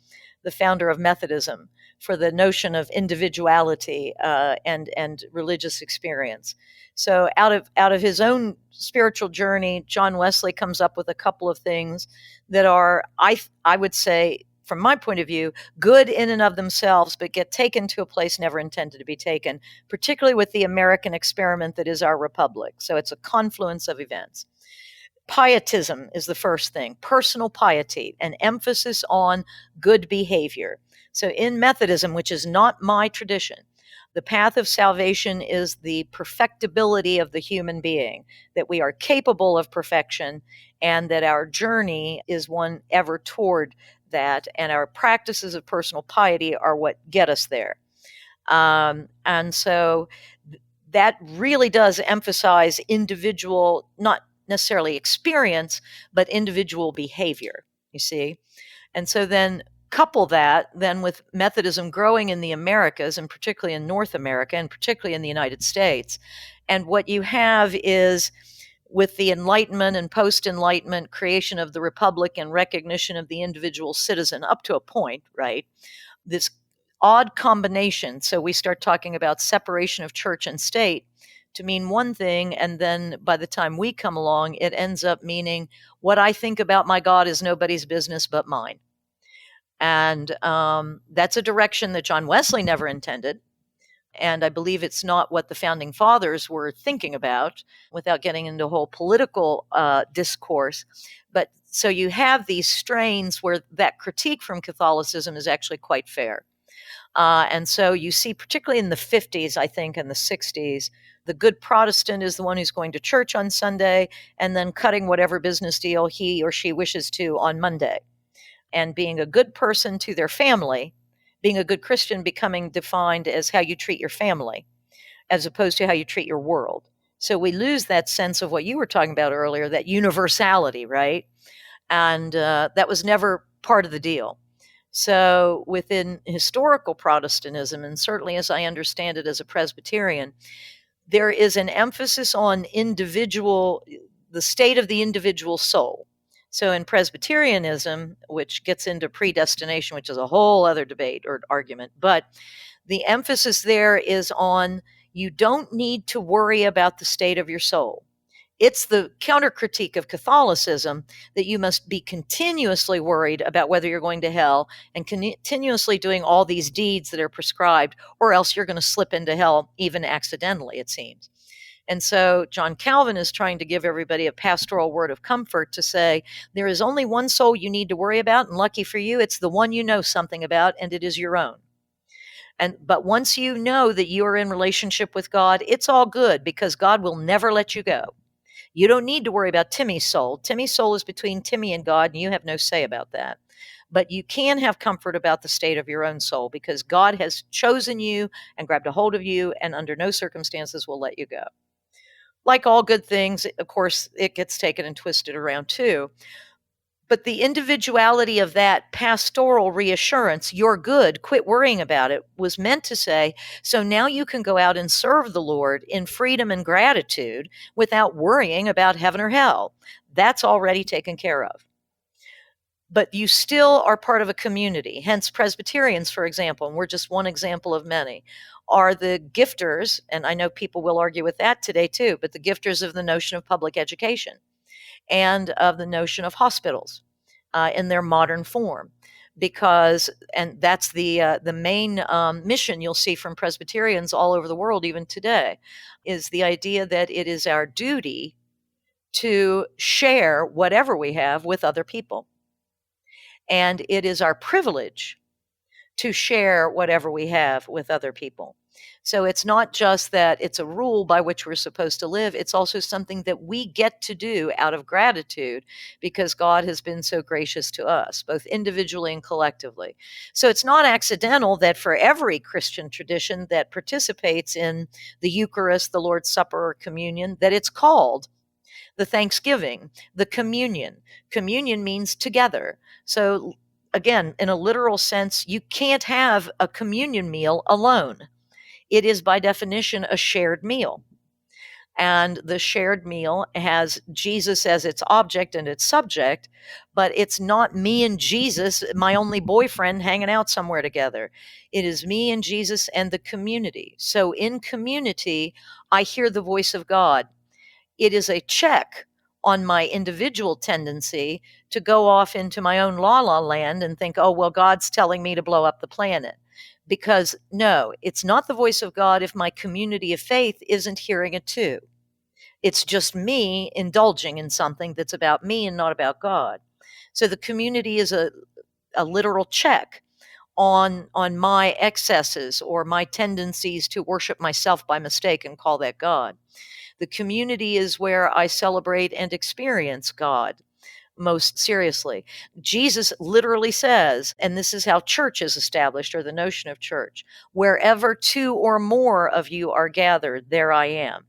Speaker 2: the founder of Methodism, for the notion of individuality and religious experience. So out of his own spiritual journey, John Wesley comes up with a couple of things that are, I would say, from my point of view, good in and of themselves, but get taken to a place never intended to be taken, particularly with the American experiment that is our republic. So it's a confluence of events. Pietism is the first thing, personal piety, an emphasis on good behavior. So in Methodism, which is not my tradition, the path of salvation is the perfectibility of the human being, that we are capable of perfection and that our journey is one ever toward that, and our practices of personal piety are what get us there. And so that really does emphasize individual, not necessarily experience, but individual behavior, you see. And so then couple that then with Methodism growing in the Americas, and particularly in North America, and particularly in the United States. And what you have is, with the Enlightenment and post-Enlightenment creation of the Republic and recognition of the individual citizen up to a point, right? This odd combination. So we start talking about separation of church and state to mean one thing, and then by the time we come along, it ends up meaning what I think about my God is nobody's business but mine. And that's a direction that John Wesley never intended. And I believe it's not what the founding fathers were thinking about, without getting into a whole political discourse. But so you have these strains where that critique from Catholicism is actually quite fair. And so you see, particularly in the 50s, I think, and the 60s, the good Protestant is the one who's going to church on Sunday and then cutting whatever business deal he or she wishes to on Monday. And being a good person to their family, being a good Christian becoming defined as how you treat your family, as opposed to how you treat your world. So we lose that sense of what you were talking about earlier, that universality, right? And that was never part of the deal. So within historical Protestantism, and certainly as I understand it as a Presbyterian, there is an emphasis on the state of the individual soul. So in Presbyterianism, which gets into predestination, which is a whole other debate or argument, but the emphasis there is on you don't need to worry about the state of your soul. It's the counter critique of Catholicism that you must be continuously worried about whether you're going to hell and continuously doing all these deeds that are prescribed, or else you're going to slip into hell even accidentally, it seems. And so John Calvin is trying to give everybody a pastoral word of comfort to say, there is only one soul you need to worry about, and lucky for you, it's the one you know something about, and it is your own. But once you know that you are in relationship with God, it's all good, because God will never let you go. You don't need to worry about Timmy's soul. Timmy's soul is between Timmy and God, and you have no say about that. But you can have comfort about the state of your own soul, because God has chosen you and grabbed a hold of you, and under no circumstances will let you go. Like all good things, of course, it gets taken and twisted around too. But the individuality of that pastoral reassurance, you're good, quit worrying about it, was meant to say, so now you can go out and serve the Lord in freedom and gratitude without worrying about heaven or hell. That's already taken care of. But you still are part of a community. Hence, Presbyterians, for example, and we're just one example of many, are the gifters, and I know people will argue with that today too, but the gifters of the notion of public education and of the notion of hospitals in their modern form. Because, and that's the main mission you'll see from Presbyterians all over the world, even today, is the idea that it is our duty to share whatever we have with other people. And it is our privilege to share whatever we have with other people. So it's not just that it's a rule by which we're supposed to live, it's also something that we get to do out of gratitude because God has been so gracious to us, both individually and collectively. So it's not accidental that for every Christian tradition that participates in the Eucharist, the Lord's Supper, or communion, that it's called the Thanksgiving, the communion. Communion means together. So again, in a literal sense, you can't have a communion meal alone. It is by definition a shared meal. And the shared meal has Jesus as its object and its subject, but it's not me and Jesus, my only boyfriend, hanging out somewhere together. It is me and Jesus and the community. So in community, I hear the voice of God. It is a check on my individual tendency to go off into my own la-la land and think, oh, well, God's telling me to blow up the planet. Because no, it's not the voice of God if my community of faith isn't hearing it too. It's just me indulging in something that's about me and not about God. So the community is a literal check on my excesses or my tendencies to worship myself by mistake and call that God. The community is where I celebrate and experience God most seriously. Jesus literally says, and this is how church is established, or the notion of church, wherever two or more of you are gathered, there I am.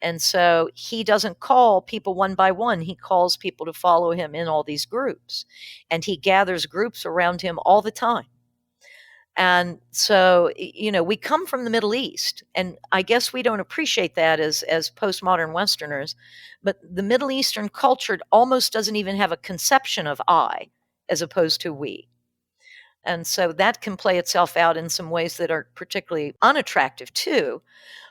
Speaker 2: And so he doesn't call people one by one. He calls people to follow him in all these groups. And he gathers groups around him all the time. And so, we come from the Middle East, and I guess we don't appreciate that as postmodern Westerners, but the Middle Eastern culture almost doesn't even have a conception of I as opposed to we. And so that can play itself out in some ways that are particularly unattractive too.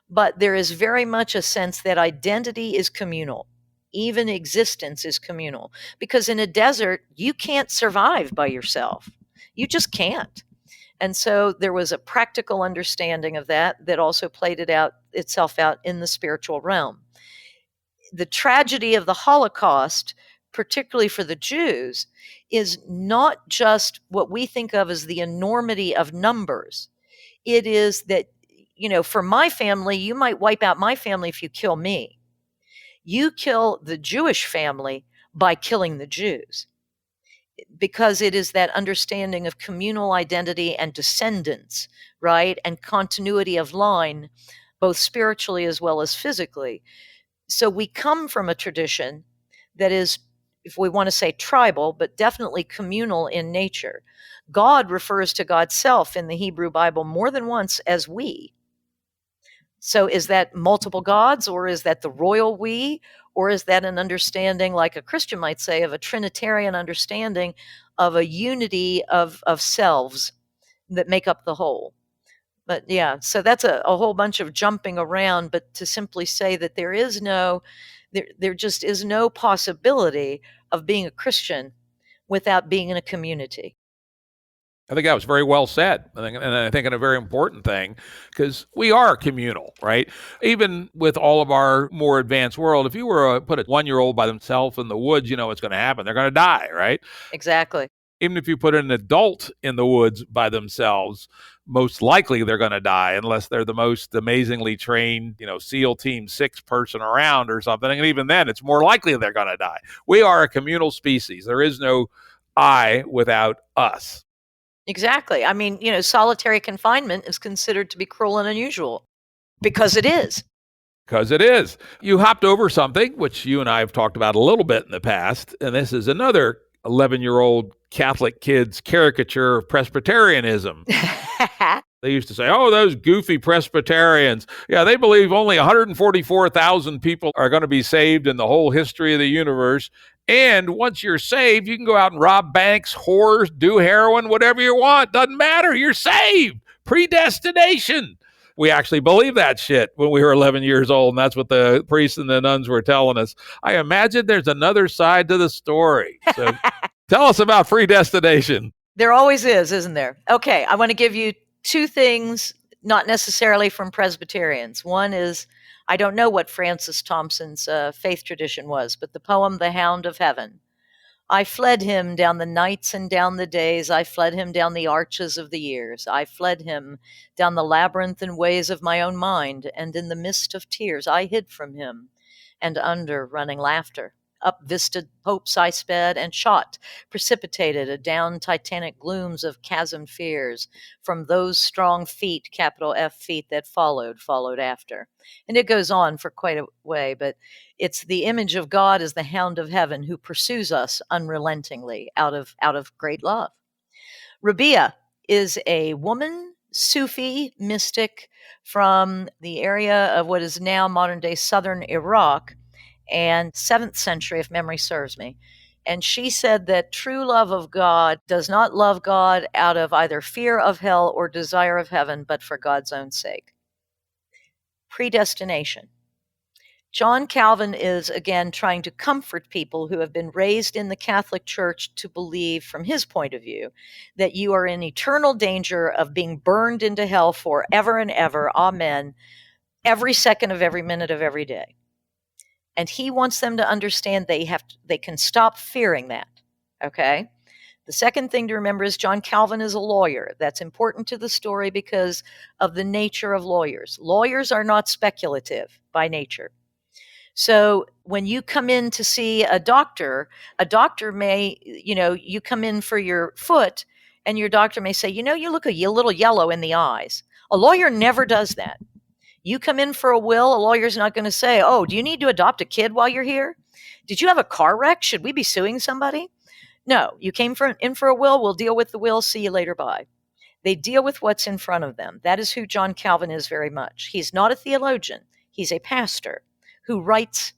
Speaker 2: But there is very much a sense that identity is communal. Even existence is communal. Because in a desert, you can't survive by yourself. You just can't. And so there was a practical understanding of that also played itself out in the spiritual realm. The tragedy of the Holocaust, particularly for the Jews, is not just what we think of as the enormity of numbers. It is that, for my family, you might wipe out my family if you kill me. You kill the Jewish family by killing the Jews. Because it is that understanding of communal identity and descendants, right? And continuity of line, both spiritually as well as physically. So we come from a tradition that is, if we want to say tribal, but definitely communal in nature. God refers to God's self in the Hebrew Bible more than once as we. So is that multiple gods, or is that the royal we? Or is that an understanding, like a Christian might say, of a Trinitarian understanding of a unity of selves that make up the whole? But yeah, so that's a whole bunch of jumping around, but to simply say that there just is no possibility of being a Christian without being in a community.
Speaker 1: I think that was very well said. I think a very important thing, because we are communal, right? Even with all of our more advanced world, if you were to put a 1-year-old by themselves in the woods, you know what's going to happen. They're going to die, right?
Speaker 2: Exactly.
Speaker 1: Even if you put an adult in the woods by themselves, most likely they're going to die unless they're the most amazingly trained, SEAL Team 6 person around or something. And even then, it's more likely they're going to die. We are a communal species. There is no I without us.
Speaker 2: Exactly. I mean, solitary confinement is considered to be cruel and unusual because it is.
Speaker 1: Because it is. You hopped over something, which you and I have talked about a little bit in the past, and this is another 11-year-old Catholic kid's caricature of Presbyterianism. They used to say, oh, those goofy Presbyterians. Yeah, they believe only 144,000 people are going to be saved in the whole history of the universe. And once you're saved, you can go out and rob banks, whores, do heroin, whatever you want. Doesn't matter. You're saved. Predestination. We actually believed that shit when we were 11 years old, and that's what the priests and the nuns were telling us. I imagine there's another side to the story. So tell us about predestination.
Speaker 2: There always is, isn't there? Okay, I want to give you two things, not necessarily from Presbyterians. One is, I don't know what Francis Thompson's faith tradition was, but the poem, The Hound of Heaven. I fled him down the nights and down the days. I fled him down the arches of the years. I fled him down the labyrinth and ways of my own mind. And in the mist of tears, I hid from him. And under running laughter, up vistaed hopes I sped and shot, precipitated adown titanic glooms of chasm fears from those strong feet, capital F feet, that followed after. And it goes on for quite a way, but it's the image of God as the hound of heaven who pursues us unrelentingly out of great love. Rabia is a woman, Sufi mystic from the area of what is now modern-day southern Iraq, and 7th century, if memory serves me. And she said that true love of God does not love God out of either fear of hell or desire of heaven, but for God's own sake. Predestination. John Calvin is, again, trying to comfort people who have been raised in the Catholic Church to believe, from his point of view, that you are in eternal danger of being burned into hell forever and ever, amen, every second of every minute of every day. And he wants them to understand they can stop fearing that, okay? The second thing to remember is John Calvin is a lawyer. That's important to the story because of the nature of lawyers. Lawyers are not speculative by nature. So when you come in to see a doctor may, you come in for your foot and your doctor may say, you look a little yellow in the eyes. A lawyer never does that. You come in for a will, a lawyer's not going to say, oh, do you need to adopt a kid while you're here? Did you have a car wreck? Should we be suing somebody? No, you came in for a will, we'll deal with the will, see you later, bye. They deal with what's in front of them. That is who John Calvin is very much. He's not a theologian. He's a pastor who writes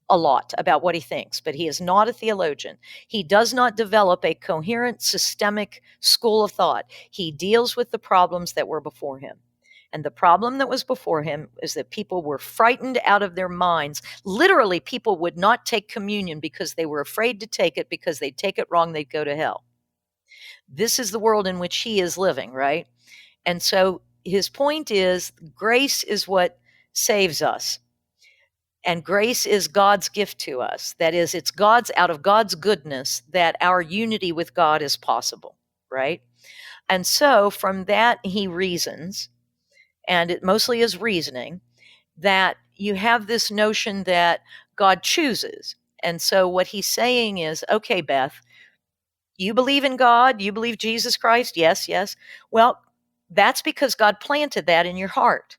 Speaker 2: a lot about what he thinks, but he is not a theologian. He does not develop a coherent, systemic school of thought. He deals with the problems that were before him. And the problem that was before him is that people were frightened out of their minds. Literally, people would not take communion because they were afraid to take it, because they'd take it wrong, they'd go to hell. This is the world in which he is living, right? And so his point is, grace is what saves us. And grace is God's gift to us. That is, it's out of God's goodness that our unity with God is possible, right? And so from that, he reasons, and it mostly is reasoning, that you have this notion that God chooses. And so what he's saying is, okay, Beth, you believe in God, you believe Jesus Christ, yes. Well, that's because God planted that in your heart.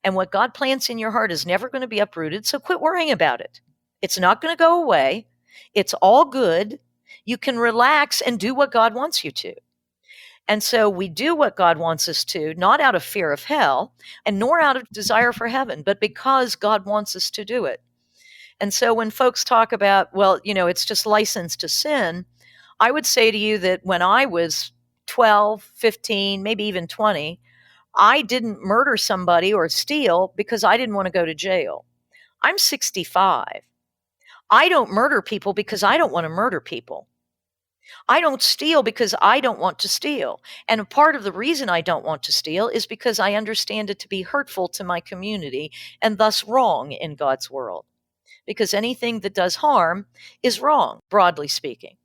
Speaker 2: And what God plants in your heart is never going to be uprooted, so quit worrying about it. It's not going to go away. It's all good. You can relax and do what God wants you to. And so we do what God wants us to, not out of fear of hell, and nor out of desire for heaven, but because God wants us to do it. And so when folks talk about, well, it's just license to sin, I would say to you that when I was 12, 15, maybe even 20, I didn't murder somebody or steal because I didn't want to go to jail. I'm 65. I don't murder people because I don't want to murder people. I don't steal because I don't want to steal. And a part of the reason I don't want to steal is because I understand it to be hurtful to my community and thus wrong in God's world. Because anything that does harm is wrong, broadly speaking.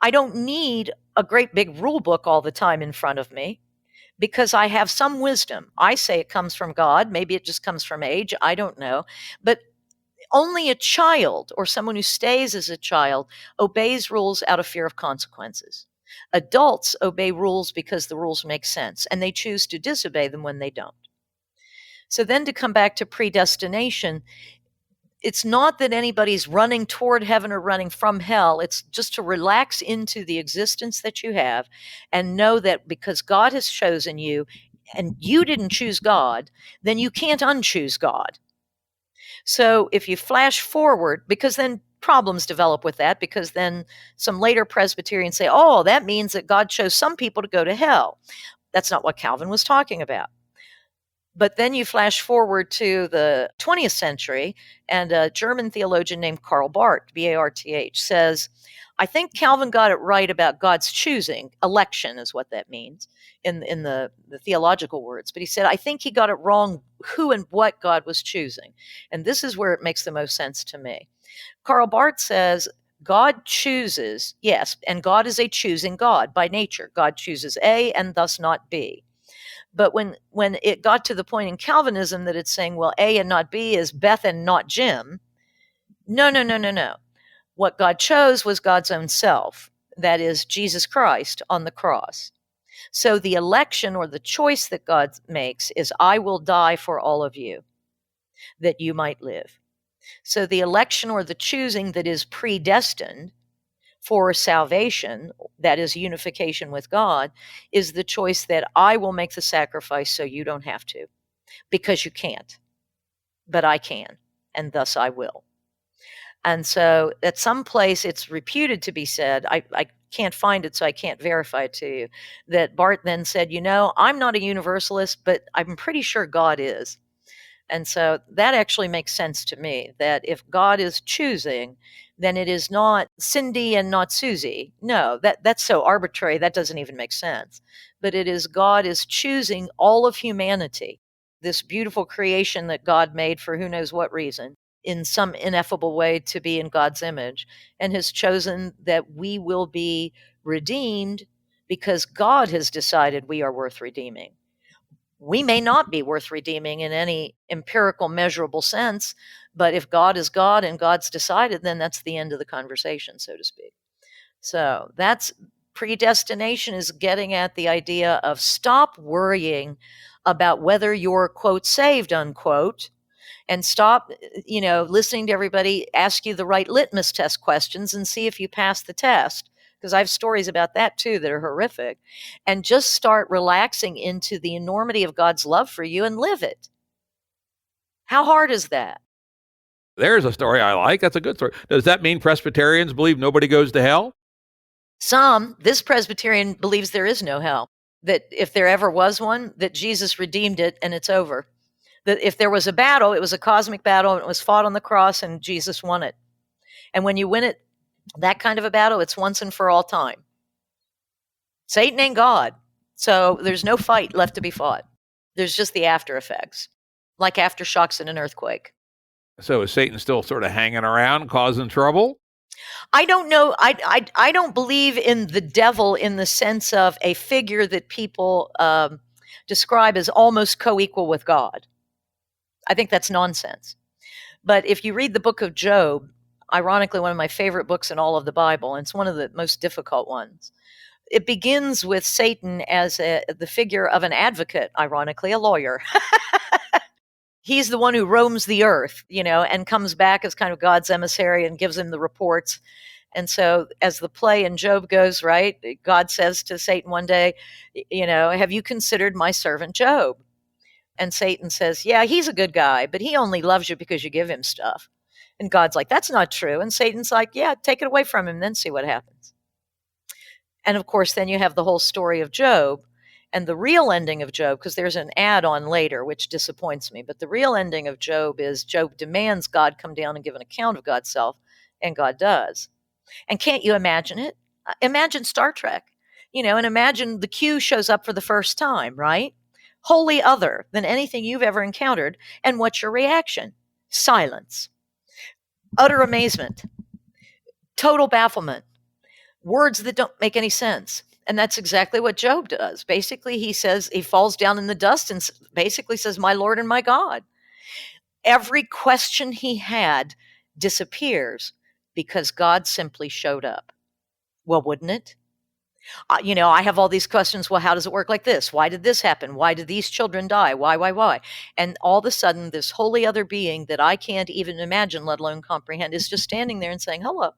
Speaker 2: I don't need a great big rule book all the time in front of me because I have some wisdom. I say it comes from God. Maybe it just comes from age. I don't know. But only a child or someone who stays as a child obeys rules out of fear of consequences. Adults obey rules because the rules make sense, and they choose to disobey them when they don't. So then to come back to predestination, it's not that anybody's running toward heaven or running from hell. It's just to relax into the existence that you have and know that because God has chosen you and you didn't choose God, then you can't unchoose God. So if you flash forward, because then problems develop with that, because then some later Presbyterians say, oh, that means that God chose some people to go to hell. That's not what Calvin was talking about. But then you flash forward to the 20th century, and a German theologian named Karl Barth, B-A-R-T-H, says, I think Calvin got it right about God's choosing. Election is what that means in the theological words. But he said, I think he got it wrong who and what God was choosing. And this is where it makes the most sense to me. Karl Barth says, God chooses, yes, and God is a choosing God by nature. God chooses A and thus not B. But when it got to the point in Calvinism that it's saying, well, A and not B is Beth and not Jim. No. What God chose was God's own self. That is Jesus Christ on the cross. So the election or the choice that God makes is, I will die for all of you, that you might live. So the election or the choosing that is predestined for salvation, that is unification with God, is the choice that I will make the sacrifice so you don't have to, because you can't, but I can, and thus I will. And so at some place it's reputed to be said, I can't find it, so I can't verify it to you, that Barth then said, I'm not a universalist, but I'm pretty sure God is. And so that actually makes sense to me, that if God is choosing, then it is not Cindy and not Susie. No, that's so arbitrary, that doesn't even make sense. But it is God is choosing all of humanity, this beautiful creation that God made for who knows what reason, in some ineffable way to be in God's image, and has chosen that we will be redeemed because God has decided we are worth redeeming. We may not be worth redeeming in any empirical, measurable sense, but if God is God and God's decided, then that's the end of the conversation, so to speak. So that's predestination, is getting at the idea of stop worrying about whether you're, quote, saved, unquote, and stop, listening to everybody ask you the right litmus test questions and see if you pass the test. Because I have stories about that too that are horrific, and just start relaxing into the enormity of God's love for you and live it. How hard is that?
Speaker 1: There's a story I like. That's a good story. Does that mean Presbyterians believe nobody goes to hell?
Speaker 2: This Presbyterian believes there is no hell, that if there ever was one, that Jesus redeemed it and it's over. That if there was a battle, it was a cosmic battle and it was fought on the cross and Jesus won it. And when you win it, that kind of a battle, it's once and for all time. Satan ain't God. So there's no fight left to be fought. There's just the after effects, like aftershocks in an earthquake.
Speaker 1: So is Satan still sort of hanging around, causing trouble?
Speaker 2: I don't know. I don't believe in the devil in the sense of a figure that people describe as almost co-equal with God. I think that's nonsense. But if you read the book of Job, ironically, one of my favorite books in all of the Bible, and it's one of the most difficult ones, it begins with Satan as the figure of an advocate, ironically, a lawyer. He's the one who roams the earth, and comes back as kind of God's emissary and gives him the reports. And so as the play in Job goes, right, God says to Satan one day, have you considered my servant Job? And Satan says, yeah, he's a good guy, but he only loves you because you give him stuff. And God's like, that's not true. And Satan's like, yeah, take it away from him, then see what happens. And of course, then you have the whole story of Job. And the real ending of Job, because there's an add-on later, which disappoints me, but the real ending of Job is Job demands God come down and give an account of God's self, and God does. And can't you imagine it? Imagine Star Trek, and imagine the Q shows up for the first time, right? Wholly other than anything you've ever encountered. And what's your reaction? Silence. Utter amazement. Total bafflement. Words that don't make any sense. And that's exactly what Job does. Basically, he says, he falls down in the dust and basically says, my Lord and my God. Every question he had disappears because God simply showed up. Well, wouldn't it? I have all these questions. Well, how does it work like this? Why did this happen? Why did these children die? Why? And all of a sudden, this holy other being that I can't even imagine, let alone comprehend, is just standing there and saying, hello.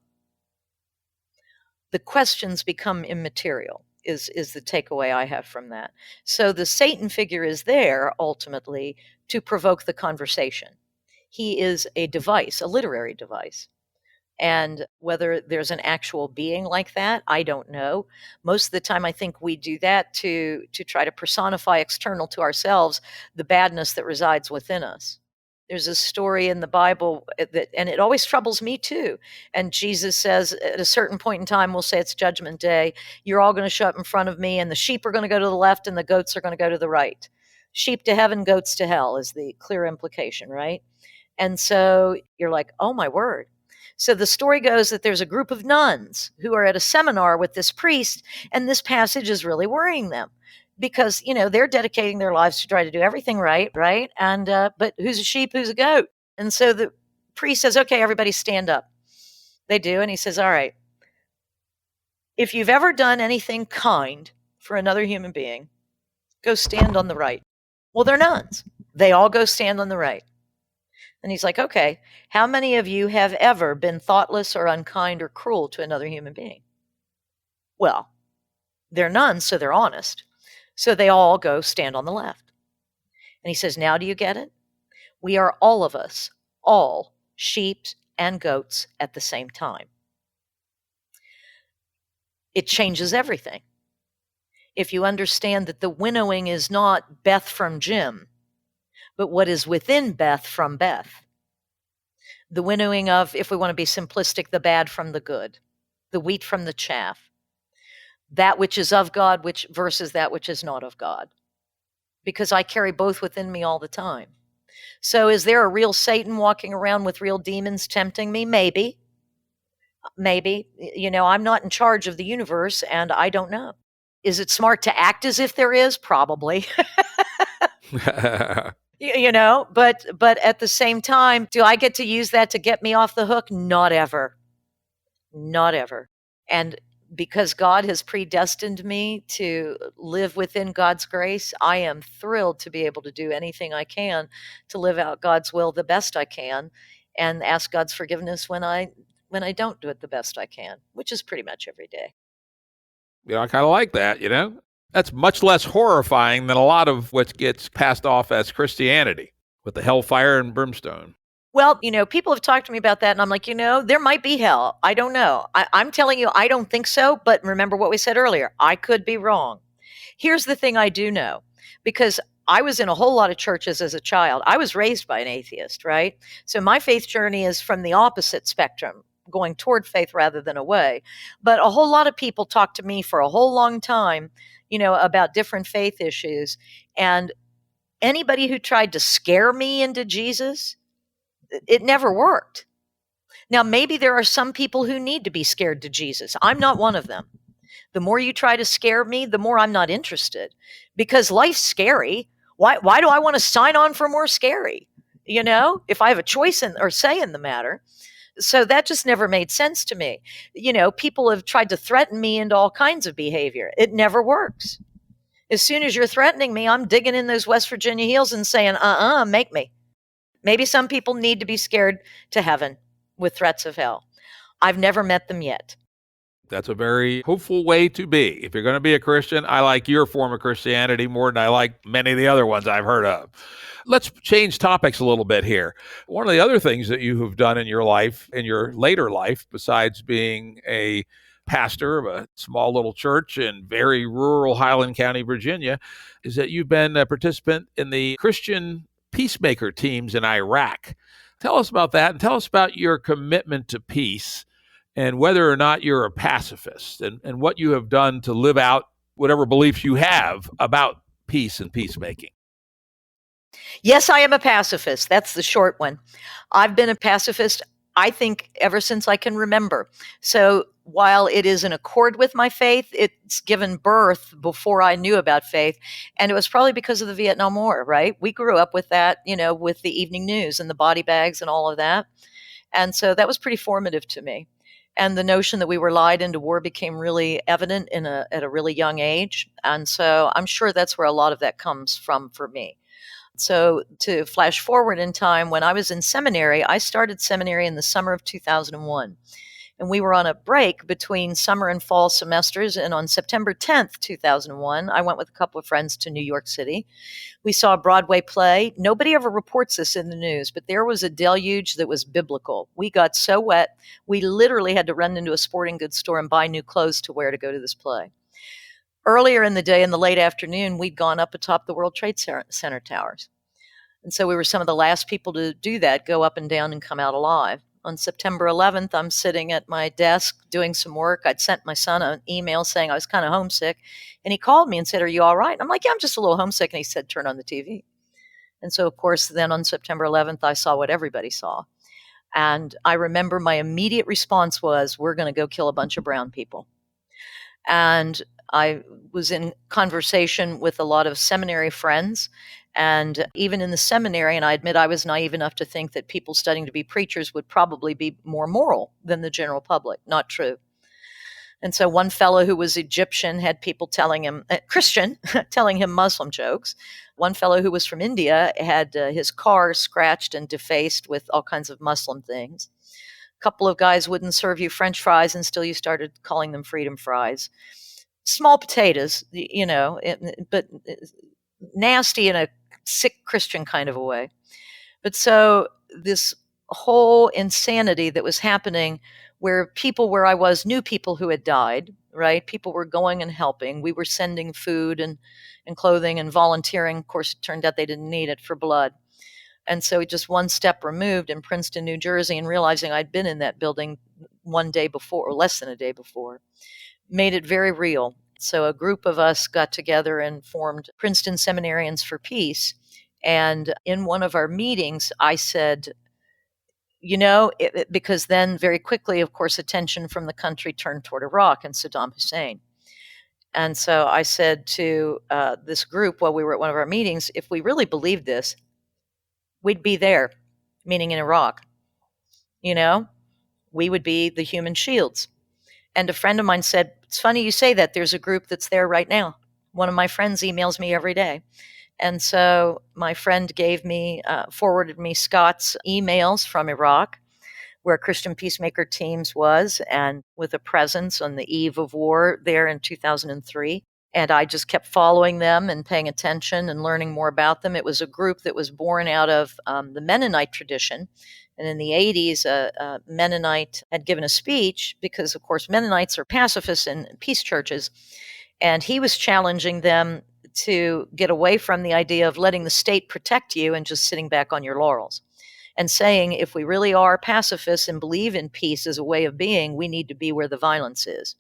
Speaker 2: The questions become immaterial, is the takeaway I have from that. So the Satan figure is there ultimately to provoke the conversation. He is a device, a literary device. And whether there's an actual being like that, I don't know. Most of the time, I think we do that to try to personify external to ourselves the badness that resides within us. There's a story in the Bible and it always troubles me too. And Jesus says at a certain point in time, we'll say it's Judgment Day, you're all going to show up in front of me, and the sheep are going to go to the left and the goats are going to go to the right. Sheep to heaven, goats to hell is the clear implication, right? And so you're like, oh my word. So the story goes that there's a group of nuns who are at a seminar with this priest, and this passage is really worrying them because, they're dedicating their lives to try to do everything right? And, but who's a sheep, who's a goat? And so the priest says, okay, everybody stand up. They do. And he says, all right, if you've ever done anything kind for another human being, go stand on the right. Well, they're nuns. They all go stand on the right. And he's like, okay, how many of you have ever been thoughtless or unkind or cruel to another human being? Well, they're nuns, so they're honest. So they all go stand on the left. And he says, now do you get it? We are all of us, all sheep and goats at the same time. It changes everything. If you understand that the winnowing is not Beth from Jim, but what is within Beth from Beth. The winnowing of, if we want to be simplistic, the bad from the good, the wheat from the chaff, that which is of God versus that which is not of God. Because I carry both within me all the time. So is there a real Satan walking around with real demons tempting me? Maybe. I'm not in charge of the universe and I don't know. Is it smart to act as if there is? Probably. But at the same time, do I get to use that to get me off the hook? Not ever. And because God has predestined me to live within God's grace, I am thrilled to be able to do anything I can to live out God's will the best I can and ask God's forgiveness when I don't do it the best I can, which is pretty much every day.
Speaker 1: I kind of like that, That's much less horrifying than a lot of what gets passed off as Christianity with the hellfire and brimstone.
Speaker 2: Well, people have talked to me about that, and I'm like, there might be hell. I don't know. I'm telling you, I don't think so. But remember what we said earlier. I could be wrong. Here's the thing I do know, because I was in a whole lot of churches as a child. I was raised by an atheist, right? So my faith journey is from the opposite spectrum, going toward faith rather than away. But a whole lot of people talked to me for a whole long time, about different faith issues. And anybody who tried to scare me into Jesus, it never worked. Now, maybe there are some people who need to be scared to Jesus. I'm not one of them. The more you try to scare me, the more I'm not interested, because life's scary. Why do I want to sign on for more scary? If I have a choice or say in the matter. So that just never made sense to me. People have tried to threaten me into all kinds of behavior. It never works. As soon as you're threatening me, I'm digging in those West Virginia heels and saying, make me. Maybe some people need to be scared to heaven with threats of hell. I've never met them yet.
Speaker 1: That's a very hopeful way to be. If you're going to be a Christian, I like your form of Christianity more than I like many of the other ones I've heard of. Let's change topics a little bit here. One of the other things that you have done in your life, in your later life, besides being a pastor of a small little church in very rural Highland County, Virginia, is that you've been a participant in the Christian peacemaker teams in Iraq. Tell us about that, and tell us about your commitment to peace and whether or not you're a pacifist, and what you have done to live out whatever beliefs you have about peace and peacemaking.
Speaker 2: Yes, I am a pacifist. That's the short one. I've been a pacifist, I think, ever since I can remember. So while it is in accord with my faith, it's given birth before I knew about faith. And it was probably because of the Vietnam War, right? We grew up with that, with the evening news and the body bags and all of that. And so that was pretty formative to me. And the notion that we were lied into war became really evident at a really young age. And so I'm sure that's where a lot of that comes from for me. So to flash forward in time, when I was in seminary, I started seminary in the summer of 2001. And we were on a break between summer and fall semesters. And on September 10th, 2001, I went with a couple of friends to New York City. We saw a Broadway play. Nobody ever reports this in the news, but there was a deluge that was biblical. We got so wet, we literally had to run into a sporting goods store and buy new clothes to wear to go to this play. Earlier in the day, in the late afternoon, we'd gone up atop the World Trade Center towers. And so we were some of the last people to do that, go up and down and come out alive. On September 11th, I'm sitting at my desk doing some work. I'd sent my son an email saying I was kind of homesick. And he called me and said, "Are you all right?" And I'm like, "Yeah, I'm just a little homesick." And he said, "Turn on the TV." And so, of course, then on September 11th, I saw what everybody saw. And I remember my immediate response was, "We're going to go kill a bunch of brown people." And I was in conversation with a lot of seminary friends. And even in the seminary, and I admit I was naive enough to think that people studying to be preachers would probably be more moral than the general public. Not true. And so one fellow who was Egyptian had people telling him, Christian, telling him Muslim jokes. One fellow who was from India had his car scratched and defaced with all kinds of Muslim things. A couple of guys wouldn't serve you French fries, and still you started calling them freedom fries. Small potatoes, but nasty in a sick Christian kind of a way. But so this whole insanity that was happening where people where I was knew people who had died, right? People were going and helping. We were sending food and clothing and volunteering. Of course, it turned out they didn't need it for blood. And so just one step removed in Princeton, New Jersey, and realizing I'd been in that building one day before, or less than a day before, made it very real. So a group of us got together and formed Princeton Seminarians for Peace. And in one of our meetings, I said, because then very quickly, of course, attention from the country turned toward Iraq and Saddam Hussein. And so I said to this group while we were at one of our meetings, if we really believed this, we'd be there, meaning in Iraq. We would be the human shields. And a friend of mine said, "It's funny you say that. There's a group that's there right now. One of my friends emails me every day." And so my friend forwarded me Scott's emails from Iraq, where Christian Peacemaker Teams was, and with a presence on the eve of war there in 2003. And I just kept following them and paying attention and learning more about them. It was a group that was born out of the Mennonite tradition. And in the 80s, a Mennonite had given a speech because, of course, Mennonites are pacifists in peace churches. And he was challenging them to get away from the idea of letting the state protect you and just sitting back on your laurels. And saying, if we really are pacifists and believe in peace as a way of being, we need to be where the violence is.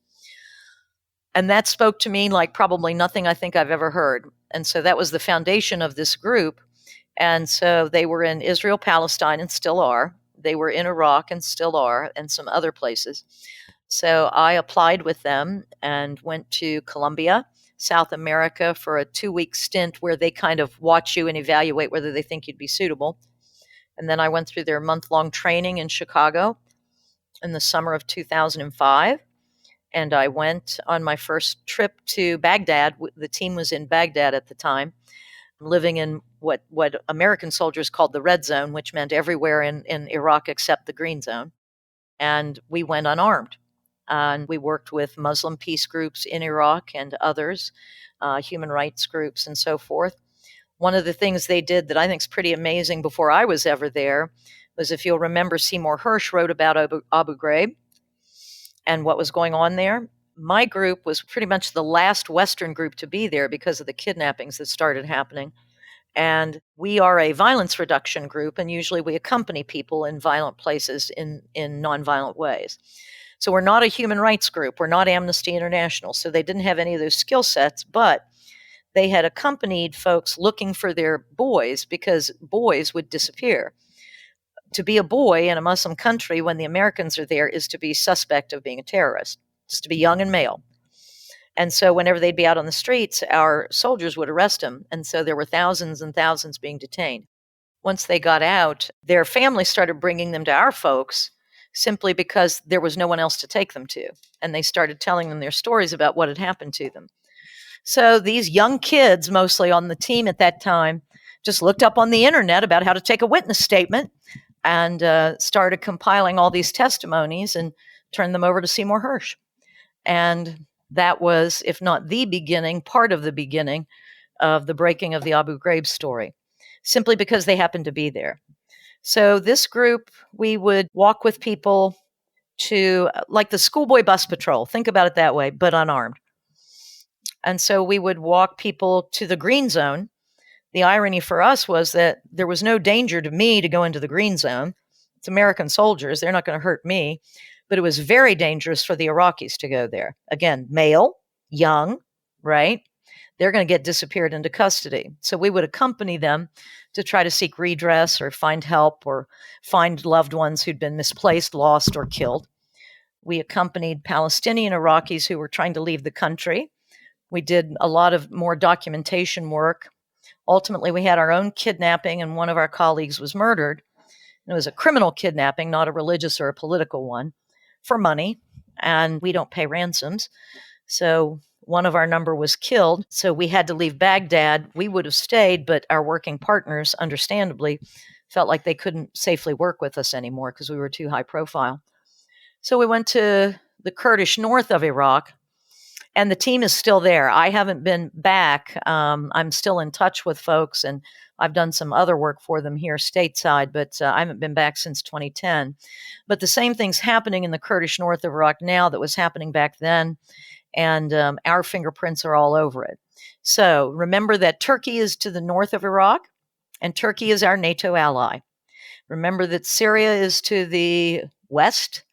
Speaker 2: And that spoke to me like probably nothing I think I've ever heard. And so that was the foundation of this group. And so they were in Israel, Palestine, and still are. They were in Iraq and still are, and some other places. So I applied with them and went to Colombia, South America, for a 2-week stint where they kind of watch you and evaluate whether they think you'd be suitable. And then I went through their month-long training in Chicago in the summer of 2005. And I went on my first trip to Baghdad. The team was in Baghdad at the time, living in what American soldiers called the red zone, which meant everywhere in Iraq except the green zone. And we went unarmed. And we worked with Muslim peace groups in Iraq and others, human rights groups and so forth. One of the things they did that I think is pretty amazing before I was ever there was, if you'll remember, Seymour Hersh wrote about Abu Ghraib and what was going on there. My group was pretty much the last Western group to be there because of the kidnappings that started happening. And we are a violence reduction group, and usually we accompany people in violent places in nonviolent ways. So we're not a human rights group. We're not Amnesty International. So they didn't have any of those skill sets, but they had accompanied folks looking for their boys because boys would disappear. To be a boy in a Muslim country when the Americans are there is to be suspect of being a terrorist, just to be young and male. And so whenever they'd be out on the streets, our soldiers would arrest them. And so there were thousands and thousands being detained. Once they got out, their families started bringing them to our folks simply because there was no one else to take them to. And they started telling them their stories about what had happened to them. So these young kids, mostly on the team at that time, just looked up on the internet about how to take a witness statement and started compiling all these testimonies and turned them over to Seymour Hersh. And that was, if not the beginning, part of the beginning of the breaking of the Abu Ghraib story, simply because they happened to be there. So this group, we would walk with people to, like the schoolboy bus patrol, think about it that way, but unarmed. And so we would walk people to the green zone. The irony for us was that there was no danger to me to go into the green zone. It's American soldiers. They're not going to hurt me. But it was very dangerous for the Iraqis to go there. Again, male, young, right? They're going to get disappeared into custody. So we would accompany them to try to seek redress or find help or find loved ones who'd been misplaced, lost, or killed. We accompanied Palestinian Iraqis who were trying to leave the country. We did a lot of more documentation work. Ultimately, we had our own kidnapping, and one of our colleagues was murdered. And it was a criminal kidnapping, not a religious or a political one, for money, and we don't pay ransoms. So one of our number was killed, so we had to leave Baghdad. We would have stayed, but our working partners, understandably, felt like they couldn't safely work with us anymore because we were too high profile. So we went to the Kurdish north of Iraq, and the team is still there. I haven't been back. I'm still in touch with folks, and I've done some other work for them here stateside, but I haven't been back since 2010. But the same thing's happening in the Kurdish north of Iraq now that was happening back then, and our fingerprints are all over it. So remember that Turkey is to the north of Iraq, and Turkey is our NATO ally. Remember that Syria is to the west,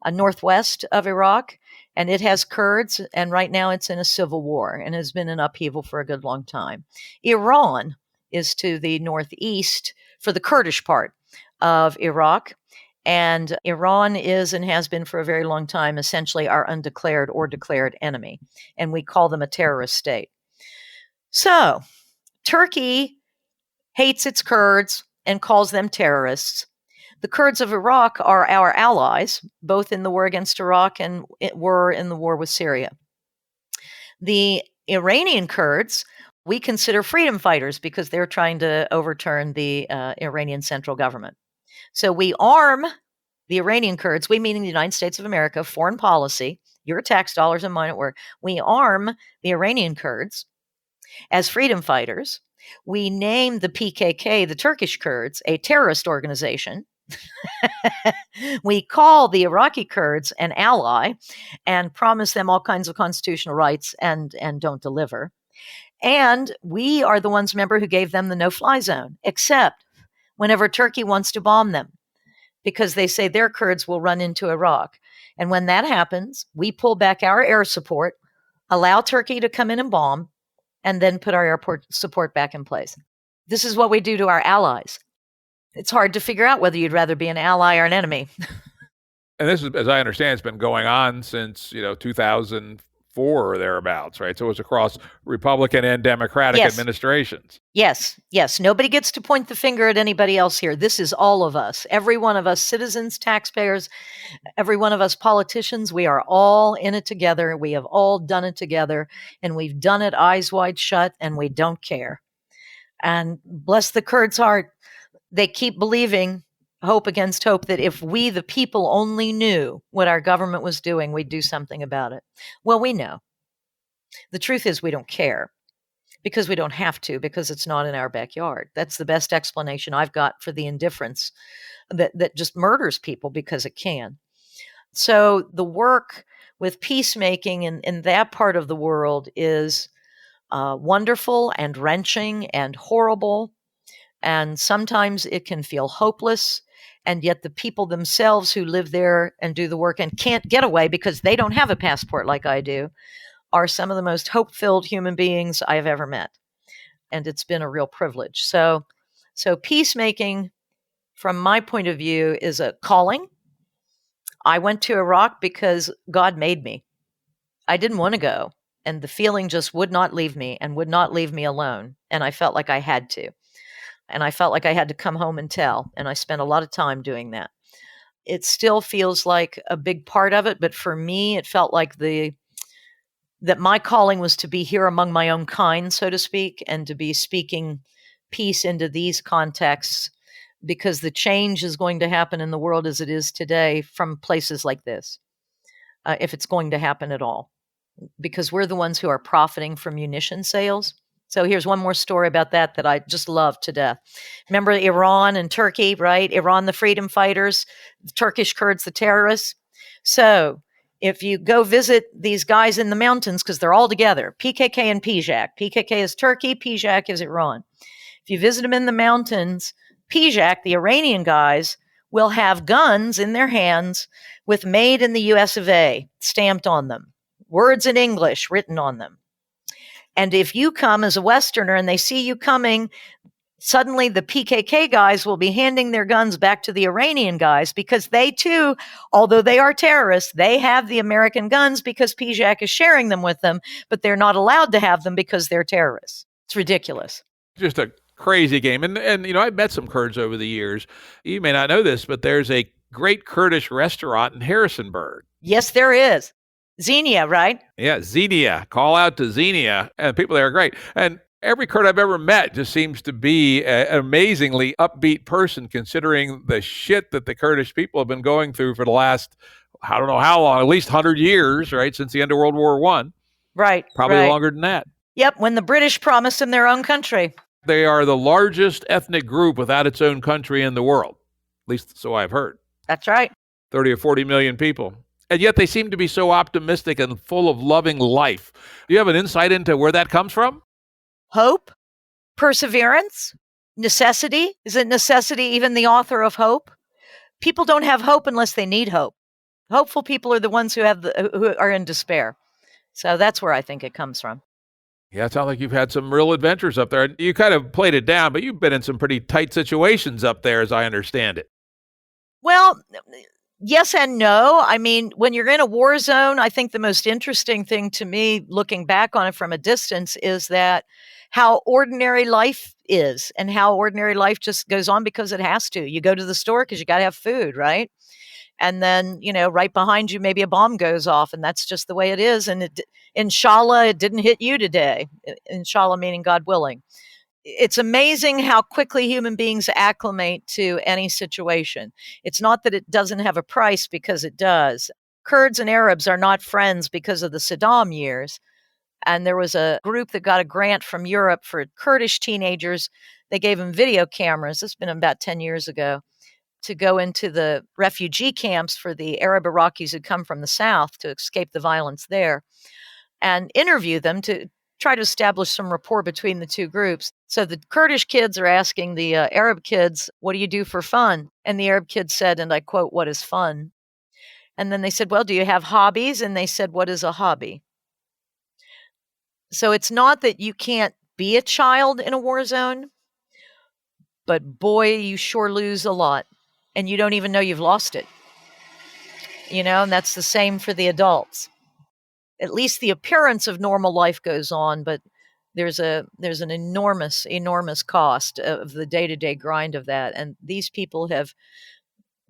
Speaker 2: northwest of Iraq, and it has Kurds, and right now it's in a civil war and has been in upheaval for a good long time. Iran is to the northeast for the Kurdish part of Iraq, and Iran is and has been for a very long time essentially our undeclared or declared enemy, and we call them a terrorist state. So Turkey hates its Kurds and calls them terrorists. The Kurds of Iraq are our allies, both in the war against Iraq and were in the war with Syria. The Iranian Kurds, we consider freedom fighters because they're trying to overturn the Iranian central government. So we arm the Iranian Kurds, we meaning the United States of America, foreign policy, your tax dollars and mine at work. We arm the Iranian Kurds as freedom fighters. We name the PKK, the Turkish Kurds, a terrorist organization. We call the Iraqi Kurds an ally and promise them all kinds of constitutional rights and don't deliver. And we are the ones, remember, who gave them the no-fly zone, except whenever Turkey wants to bomb them, because they say their Kurds will run into Iraq. And when that happens, we pull back our air support, allow Turkey to come in and bomb, and then put our airport support back in place. This is what we do to our allies. It's hard to figure out whether you'd rather be an ally or an enemy.
Speaker 1: And this is, as I understand, it's been going on since 2004 or thereabouts, right? So it's across Republican and Democratic administrations.
Speaker 2: Yes. Nobody gets to point the finger at anybody else here. This is all of us. Every one of us citizens, taxpayers, every one of us politicians, we are all in it together. We have all done it together, and we've done it eyes wide shut, and we don't care. And bless the Kurds' heart, they keep believing, hope against hope, that if we, the people, only knew what our government was doing, we'd do something about it. Well, we know. The truth is we don't care because we don't have to, because it's not in our backyard. That's the best explanation I've got for the indifference that just murders people because it can. So the work with peacemaking in that part of the world is wonderful and wrenching and horrible. And sometimes it can feel hopeless. And yet the people themselves who live there and do the work and can't get away because they don't have a passport like I do are some of the most hope-filled human beings I've ever met. And it's been a real privilege. So peacemaking, from my point of view, is a calling. I went to Iraq because God made me. I didn't want to go. And the feeling just would not leave me and would not leave me alone. And I felt like I had to. And I felt like I had to come home and tell. And I spent a lot of time doing that. It still feels like a big part of it, but for me, it felt like that my calling was to be here among my own kind, so to speak, and to be speaking peace into these contexts, because the change is going to happen in the world as it is today from places like this, if it's going to happen at all, because we're the ones who are profiting from munition sales. So here's one more story about that I just love to death. Remember Iran and Turkey, right? Iran, the freedom fighters, the Turkish Kurds, the terrorists. So if you go visit these guys in the mountains, because they're all together, PKK and PJAK. PKK is Turkey, PJAK is Iran. If you visit them in the mountains, PJAK, the Iranian guys, will have guns in their hands with "Made in the US of A" stamped on them, words in English written on them. And if you come as a Westerner and they see you coming, suddenly the PKK guys will be handing their guns back to the Iranian guys, because they too, although they are terrorists, they have the American guns because PJAK is sharing them with them, but they're not allowed to have them because they're terrorists. It's ridiculous.
Speaker 1: Just a crazy game. And I've met some Kurds over the years. You may not know this, but there's a great Kurdish restaurant in Harrisonburg.
Speaker 2: Yes, there is. Xenia, right?
Speaker 1: Yeah, Xenia. Call out to Xenia. And people there are great. And every Kurd I've ever met just seems to be an amazingly upbeat person, considering the shit that the Kurdish people have been going through for the last, I don't know how long, at least 100 years, right, since the end of World War I.
Speaker 2: Right.
Speaker 1: Probably
Speaker 2: right.
Speaker 1: longer than that.
Speaker 2: Yep, when the British promised them their own country.
Speaker 1: They are the largest ethnic group without its own country in the world, at least so I've heard.
Speaker 2: That's right.
Speaker 1: 30 or 40 million people. And yet they seem to be so optimistic and full of loving life. Do you have an insight into where that comes from?
Speaker 2: Hope, perseverance, necessity. Is it necessity even the author of hope? People don't have hope unless they need hope. Hopeful people are the ones who are in despair. So that's where I think it comes from.
Speaker 1: Yeah, it sounds like you've had some real adventures up there. You kind of played it down, but you've been in some pretty tight situations up there, as I understand it.
Speaker 2: Well, yes and no. I mean, when you're in a war zone, I think the most interesting thing to me, looking back on it from a distance, is that how ordinary life is, and how ordinary life just goes on because it has to. You go to the store because you got to have food, right? And then, right behind you, maybe a bomb goes off, and that's just the way it is. And inshallah, it didn't hit you today. Inshallah meaning God willing. It's amazing how quickly human beings acclimate to any situation. It's not that it doesn't have a price, because it does. Kurds and Arabs are not friends because of the Saddam years. And there was a group that got a grant from Europe for Kurdish teenagers. They gave them video cameras. This has been about 10 years ago, to go into the refugee camps for the Arab Iraqis who'd come from the south to escape the violence there, and interview them to try to establish some rapport between the two groups. So the Kurdish kids are asking the Arab kids, "What do you do for fun?" And the Arab kids said, and I quote, "What is fun?" And then they said, "Well, do you have hobbies?" And they said, "What is a hobby?" So it's not that you can't be a child in a war zone, but boy, you sure lose a lot. And you don't even know you've lost it. And that's the same for the adults. At least the appearance of normal life goes on, but there's an enormous, enormous cost of the day-to-day grind of that. And these people have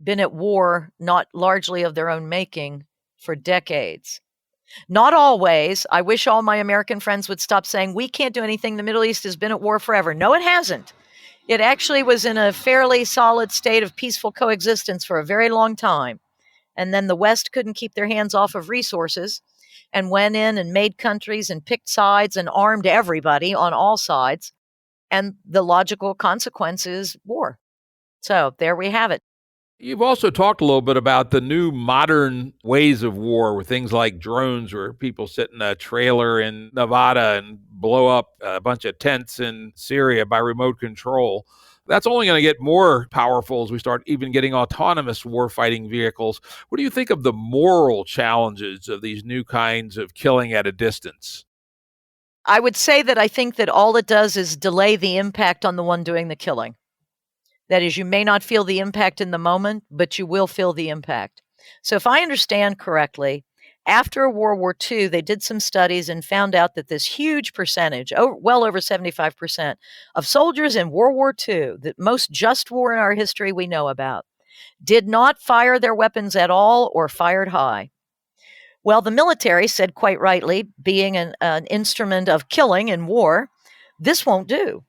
Speaker 2: been at war, not largely of their own making, for decades. Not always. I wish all my American friends would stop saying, we can't do anything. The Middle East has been at war forever. No, it hasn't. It actually was in a fairly solid state of peaceful coexistence for a very long time. And then the West couldn't keep their hands off of resources and went in and made countries and picked sides and armed everybody on all sides. And the logical consequence is war. So there we have it.
Speaker 1: You've also talked a little bit about the new modern ways of war, with things like drones, where people sit in a trailer in Nevada and blow up a bunch of tents in Syria by remote control. That's only going to get more powerful as we start even getting autonomous warfighting vehicles. What do you think of the moral challenges of these new kinds of killing at a distance?
Speaker 2: I would say that I think that all it does is delay the impact on the one doing the killing. That is, you may not feel the impact in the moment, but you will feel the impact. So if I understand correctly, after World War II, they did some studies and found out that this huge percentage, well over 75% of soldiers in World War II, the most just war in our history we know about, did not fire their weapons at all or fired high. Well, the military said quite rightly, being an instrument of killing in war, this won't do.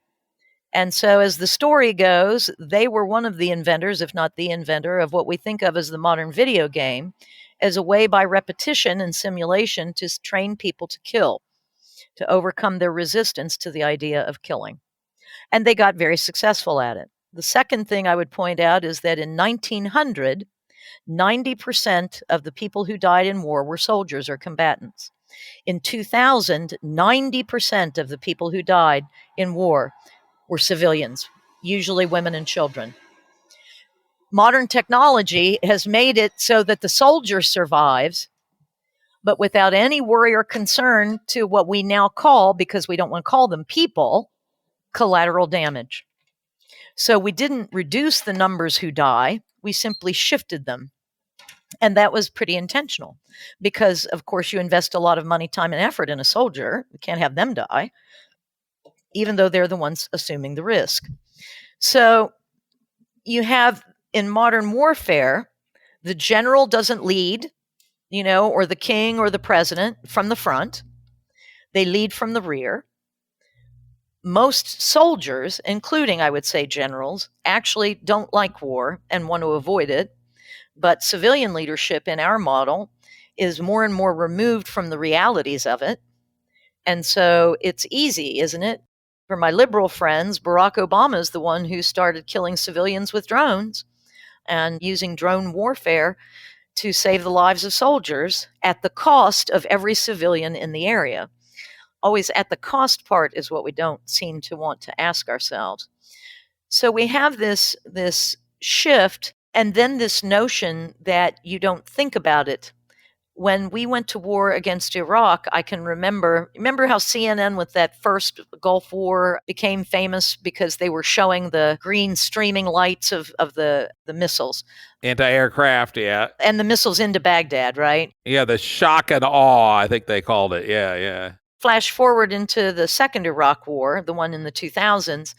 Speaker 2: And so as the story goes, they were one of the inventors, if not the inventor, of what we think of as the modern video game, as a way by repetition and simulation to train people to kill, to overcome their resistance to the idea of killing. And they got very successful at it. The second thing I would point out is that in 1900, 90% of the people who died in war were soldiers or combatants. In 2000, 90% of the people who died in war were civilians, usually women and children. Modern technology has made it so that the soldier survives, but without any worry or concern to what we now call, because we don't want to call them people, collateral damage. So we didn't reduce the numbers who die, we simply shifted them. And that was pretty intentional because, of course, you invest a lot of money, time, and effort in a soldier. You can't have them die, even though they're the ones assuming the risk. So you have in modern warfare, the general doesn't lead, or the king or the president from the front. They lead from the rear. Most soldiers, including, I would say, generals, actually don't like war and want to avoid it. But civilian leadership in our model is more and more removed from the realities of it. And so it's easy, isn't it? For my liberal friends, Barack Obama is the one who started killing civilians with drones and using drone warfare to save the lives of soldiers at the cost of every civilian in the area. Always at the cost part is what we don't seem to want to ask ourselves. So we have this shift, and then this notion that you don't think about it. When we went to war against Iraq, I can remember how CNN with that first Gulf War became famous because they were showing the green streaming lights of the missiles.
Speaker 1: Anti-aircraft, yeah.
Speaker 2: And the missiles into Baghdad, right?
Speaker 1: Yeah, the shock and awe, I think they called it. Yeah.
Speaker 2: Flash forward into the second Iraq War, the one in the 2000s.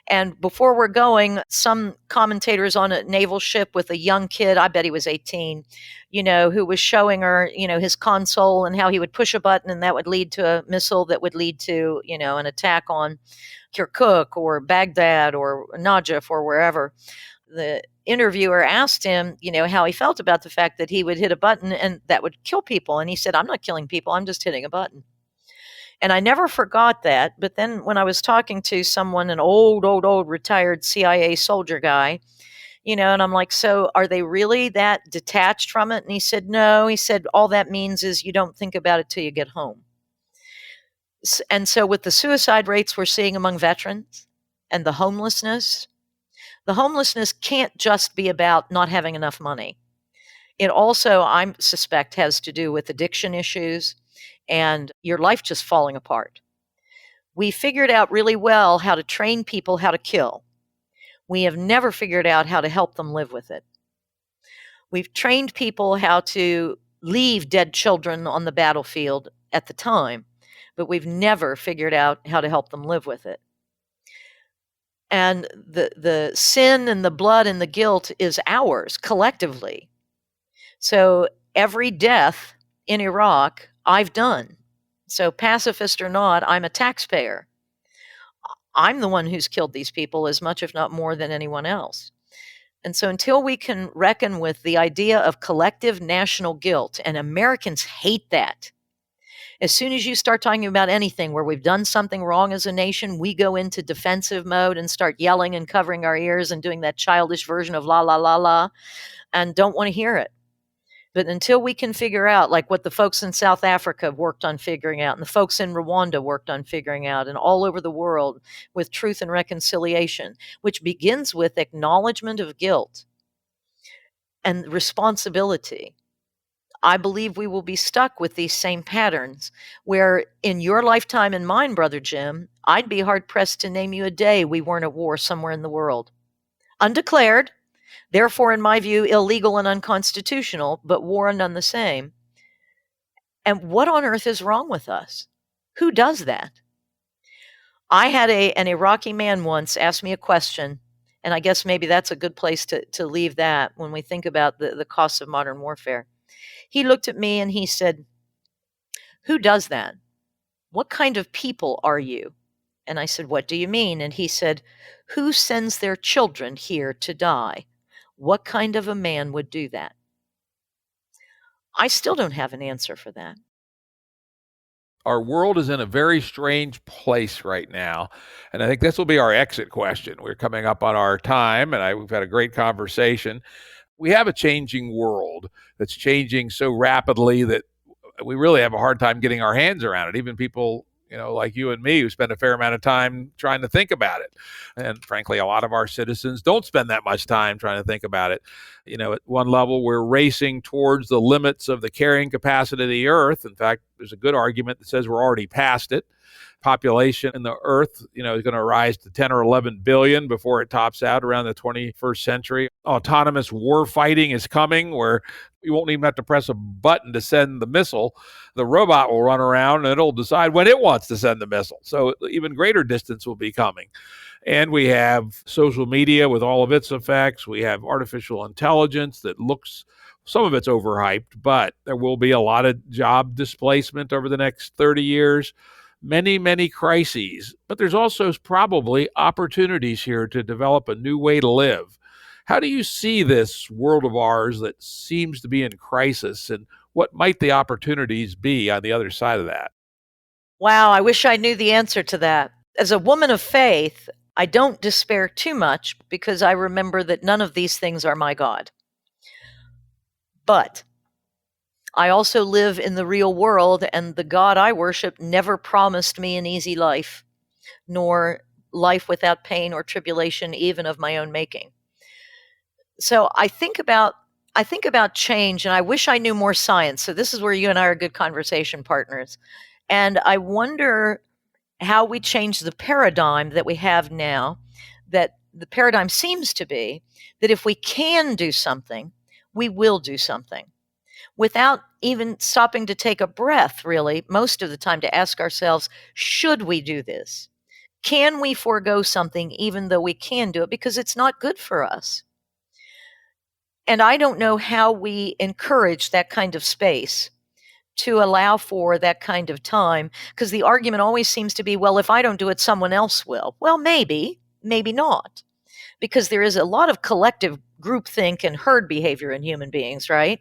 Speaker 2: And before we're going, some commentators on a naval ship with a young kid, I bet he was 18, who was showing her, his console and how he would push a button and that would lead to a missile that would lead to, an attack on Kirkuk or Baghdad or Najaf or wherever. The interviewer asked him, how he felt about the fact that he would hit a button and that would kill people. And he said, I'm not killing people, I'm just hitting a button. And I never forgot that. But then when I was talking to someone, an old retired CIA soldier guy, and I'm like, so are they really that detached from it? And he said, no. He said, all that means is you don't think about it till you get home. And so with the suicide rates we're seeing among veterans and the homelessness can't just be about not having enough money. It also, I suspect, has to do with addiction issues and your life just falling apart. We figured out really well how to train people how to kill. We have never figured out how to help them live with it. We've trained people how to leave dead children on the battlefield at the time, but we've never figured out how to help them live with it. And the sin and the blood and the guilt is ours collectively. So every death in Iraq, I've done. So pacifist or not, I'm a taxpayer. I'm the one who's killed these people as much, if not more, than anyone else. And so until we can reckon with the idea of collective national guilt, and Americans hate that. As soon as you start talking about anything where we've done something wrong as a nation, we go into defensive mode and start yelling and covering our ears and doing that childish version of la, la, la, la, and don't want to hear it. But until we can figure out, like what the folks in South Africa worked on figuring out, and the folks in Rwanda worked on figuring out, and all over the world with truth and reconciliation, which begins with acknowledgement of guilt and responsibility, I believe we will be stuck with these same patterns where in your lifetime and mine, Brother Jim, I'd be hard-pressed to name you a day we weren't at war somewhere in the world. Undeclared, therefore, in my view, illegal and unconstitutional, but war none the same. And what on earth is wrong with us? Who does that? I had an Iraqi man once ask me a question, And I guess maybe that's a good place to leave that when we think about the costs of modern warfare. He looked at me and he said, "Who does that? What kind of people are you?" And I said, "What do you mean?" And he said, "Who sends their children here to die? What kind of a man would do that?" I still don't have an answer for that.
Speaker 1: Our world is in a very strange place right now. And I think this will be our exit question. We're coming up on our time, and we've had a great conversation. We have a changing world that's changing so rapidly that we really have a hard time getting our hands around it. Even people, like you and me, who spend a fair amount of time trying to think about it. And frankly, a lot of our citizens don't spend that much time trying to think about it. At one level, we're racing towards the limits of the carrying capacity of the earth. In fact, there's a good argument that says we're already past it. Population in the earth, is going to rise to 10 or 11 billion before it tops out around the 21st century. Autonomous war fighting is coming, where you won't even have to press a button to send the missile. The robot will run around and it'll decide when it wants to send the missile. So even greater distance will be coming. And we have social media with all of its effects. We have artificial intelligence that looks, some of it's overhyped, but there will be a lot of job displacement over the next 30 years. Many, many crises, but there's also probably opportunities here to develop a new way to live. How do you see this world of ours that seems to be in crisis, and what might the opportunities be on the other side of that?
Speaker 2: Wow, I wish I knew the answer to that. As a woman of faith, I don't despair too much because I remember that none of these things are my God. But I also live in the real world, and the God I worship never promised me an easy life, nor life without pain or tribulation, even of my own making. So I think about change, and I wish I knew more science. So this is where you and I are good conversation partners. And I wonder how we change the paradigm that we have now, that the paradigm seems to be that if we can do something, we will do something, without even stopping to take a breath, really, most of the time, to ask ourselves, should we do this? Can we forego something even though we can do it because it's not good for us? And I don't know how we encourage that kind of space to allow for that kind of time, because the argument always seems to be, well, if I don't do it, someone else will. Well, maybe not, because there is a lot of collective groupthink and herd behavior in human beings, right?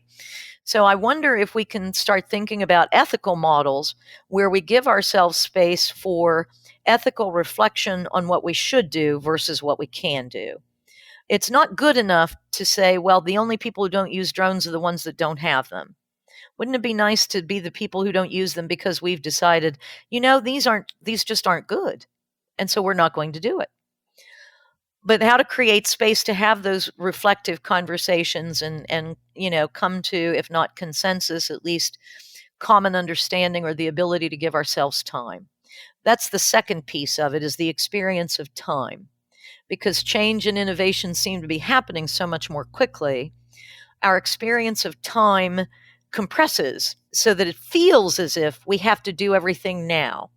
Speaker 2: So I wonder if we can start thinking about ethical models where we give ourselves space for ethical reflection on what we should do versus what we can do. It's not good enough to say, well, the only people who don't use drones are the ones that don't have them. Wouldn't it be nice to be the people who don't use them because we've decided, these just aren't good, and so we're not going to do it? But how to create space to have those reflective conversations and come to, if not consensus, at least common understanding, or the ability to give ourselves time. That's the second piece of it, is the experience of time. Because change and innovation seem to be happening so much more quickly, our experience of time compresses so that it feels as if we have to do everything now.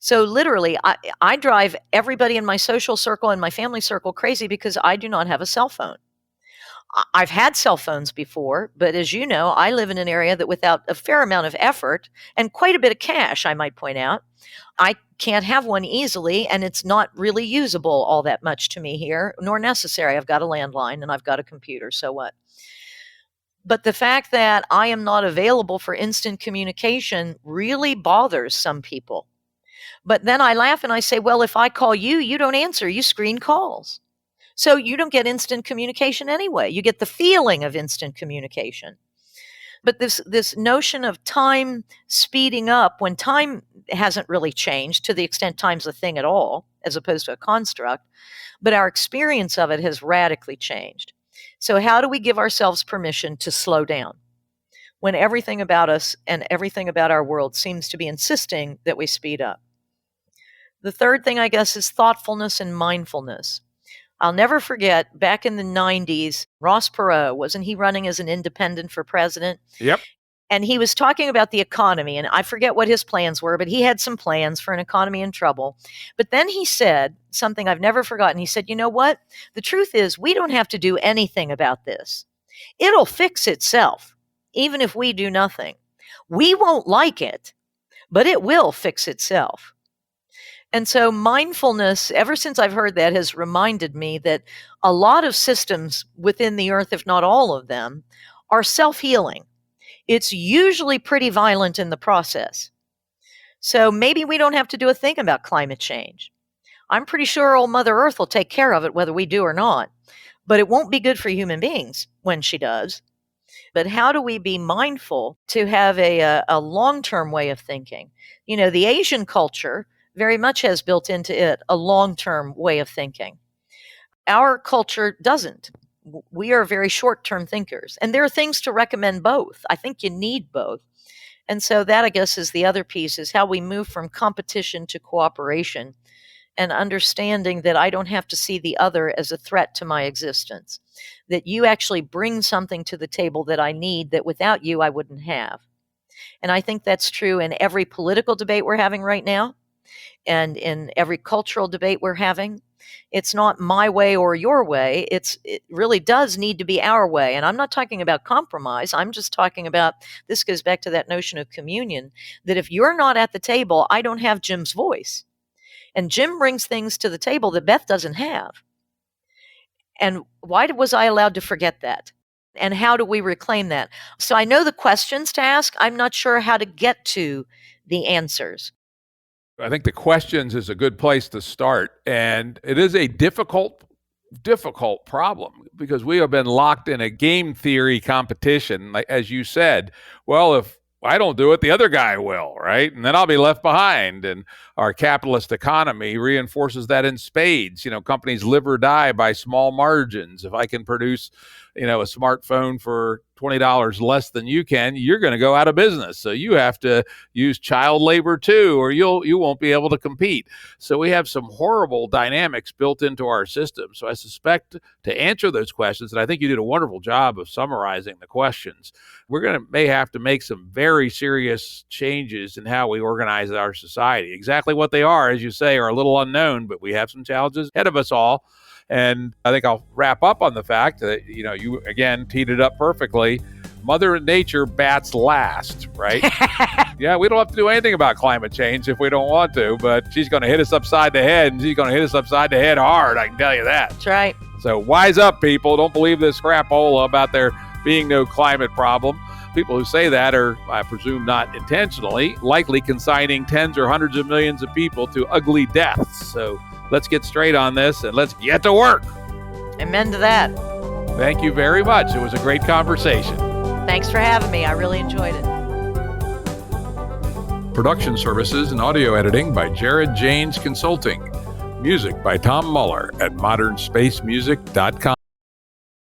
Speaker 2: So literally, I drive everybody in my social circle and my family circle crazy because I do not have a cell phone. I've had cell phones before, but as you know, I live in an area that without a fair amount of effort and quite a bit of cash, I might point out, I can't have one easily, and it's not really usable all that much to me here, nor necessary. I've got a landline and I've got a computer, so what? But the fact that I am not available for instant communication really bothers some people. But then I laugh and I say, well, if I call you, you don't answer, you screen calls. So you don't get instant communication anyway. You get the feeling of instant communication. But this notion of time speeding up when time hasn't really changed to the extent time's a thing at all, as opposed to a construct, but our experience of it has radically changed. So how do we give ourselves permission to slow down when everything about us and everything about our world seems to be insisting that we speed up? The third thing, I guess, is thoughtfulness and mindfulness. I'll never forget, back in the 90s, Ross Perot, wasn't he running as an independent for president?
Speaker 1: Yep.
Speaker 2: And he was talking about the economy, and I forget what his plans were, but he had some plans for an economy in trouble. But then he said something I've never forgotten. He said, you know what? The truth is, we don't have to do anything about this. It'll fix itself, even if we do nothing. We won't like it, but it will fix itself. And so mindfulness, ever since I've heard that, has reminded me that a lot of systems within the earth, if not all of them, are self-healing. It's usually pretty violent in the process. So maybe we don't have to do a thing about climate change. I'm pretty sure old Mother Earth will take care of it whether we do or not. But it won't be good for human beings when she does. But how do we be mindful to have a long-term way of thinking? You know, the Asian culture very much has built into it a long-term way of thinking. Our culture doesn't. We are very short-term thinkers. And there are things to recommend both. I think you need both. And so that, I guess, is the other piece, is how we move from competition to cooperation and understanding that I don't have to see the other as a threat to my existence, that you actually bring something to the table that I need that without you I wouldn't have. And I think that's true in every political debate we're having right now and in every cultural debate we're having. It's not my way or your way. It really does need to be our way. And I'm not talking about compromise. I'm just talking about, this goes back to that notion of communion, that if you're not at the table, I don't have Jim's voice. And Jim brings things to the table that Beth doesn't have. And why was I allowed to forget that? And how do we reclaim that? So I know the questions to ask. I'm not sure how to get to the answers.
Speaker 1: I think the questions is a good place to start. And it is a difficult problem because we have been locked in a game theory competition. Like, as you said, well, if I don't do it, the other guy will, right? And then I'll be left behind. And our capitalist economy reinforces that in spades. You know, companies live or die by small margins. If I can produce, a smartphone for $20 less than you can, you're going to go out of business. So you have to use child labor too, or you won't be able to compete. So we have some horrible dynamics built into our system. So I suspect to answer those questions, and I think you did a wonderful job of summarizing the questions, may have to make some very serious changes in how we organize our society. Exactly what they are, as you say, are a little unknown, but we have some challenges ahead of us all. And I think I'll wrap up on the fact that, you again teed it up perfectly. Mother Nature bats last, right? Yeah, we don't have to do anything about climate change if we don't want to, but she's going to hit us upside the head, and she's going to hit us upside the head hard, I can tell you that.
Speaker 2: That's right.
Speaker 1: So wise up, people. Don't believe this crapola about there being no climate problem. People who say that are, I presume not intentionally, likely consigning tens or hundreds of millions of people to ugly deaths. So let's get straight on this and let's get to work.
Speaker 2: Amen to that.
Speaker 1: Thank you very much. It was a great conversation.
Speaker 2: Thanks for having me. I really enjoyed it.
Speaker 1: Production services and audio editing by Jared Janes Consulting. Music by Tom Muller at modernspacemusic.com.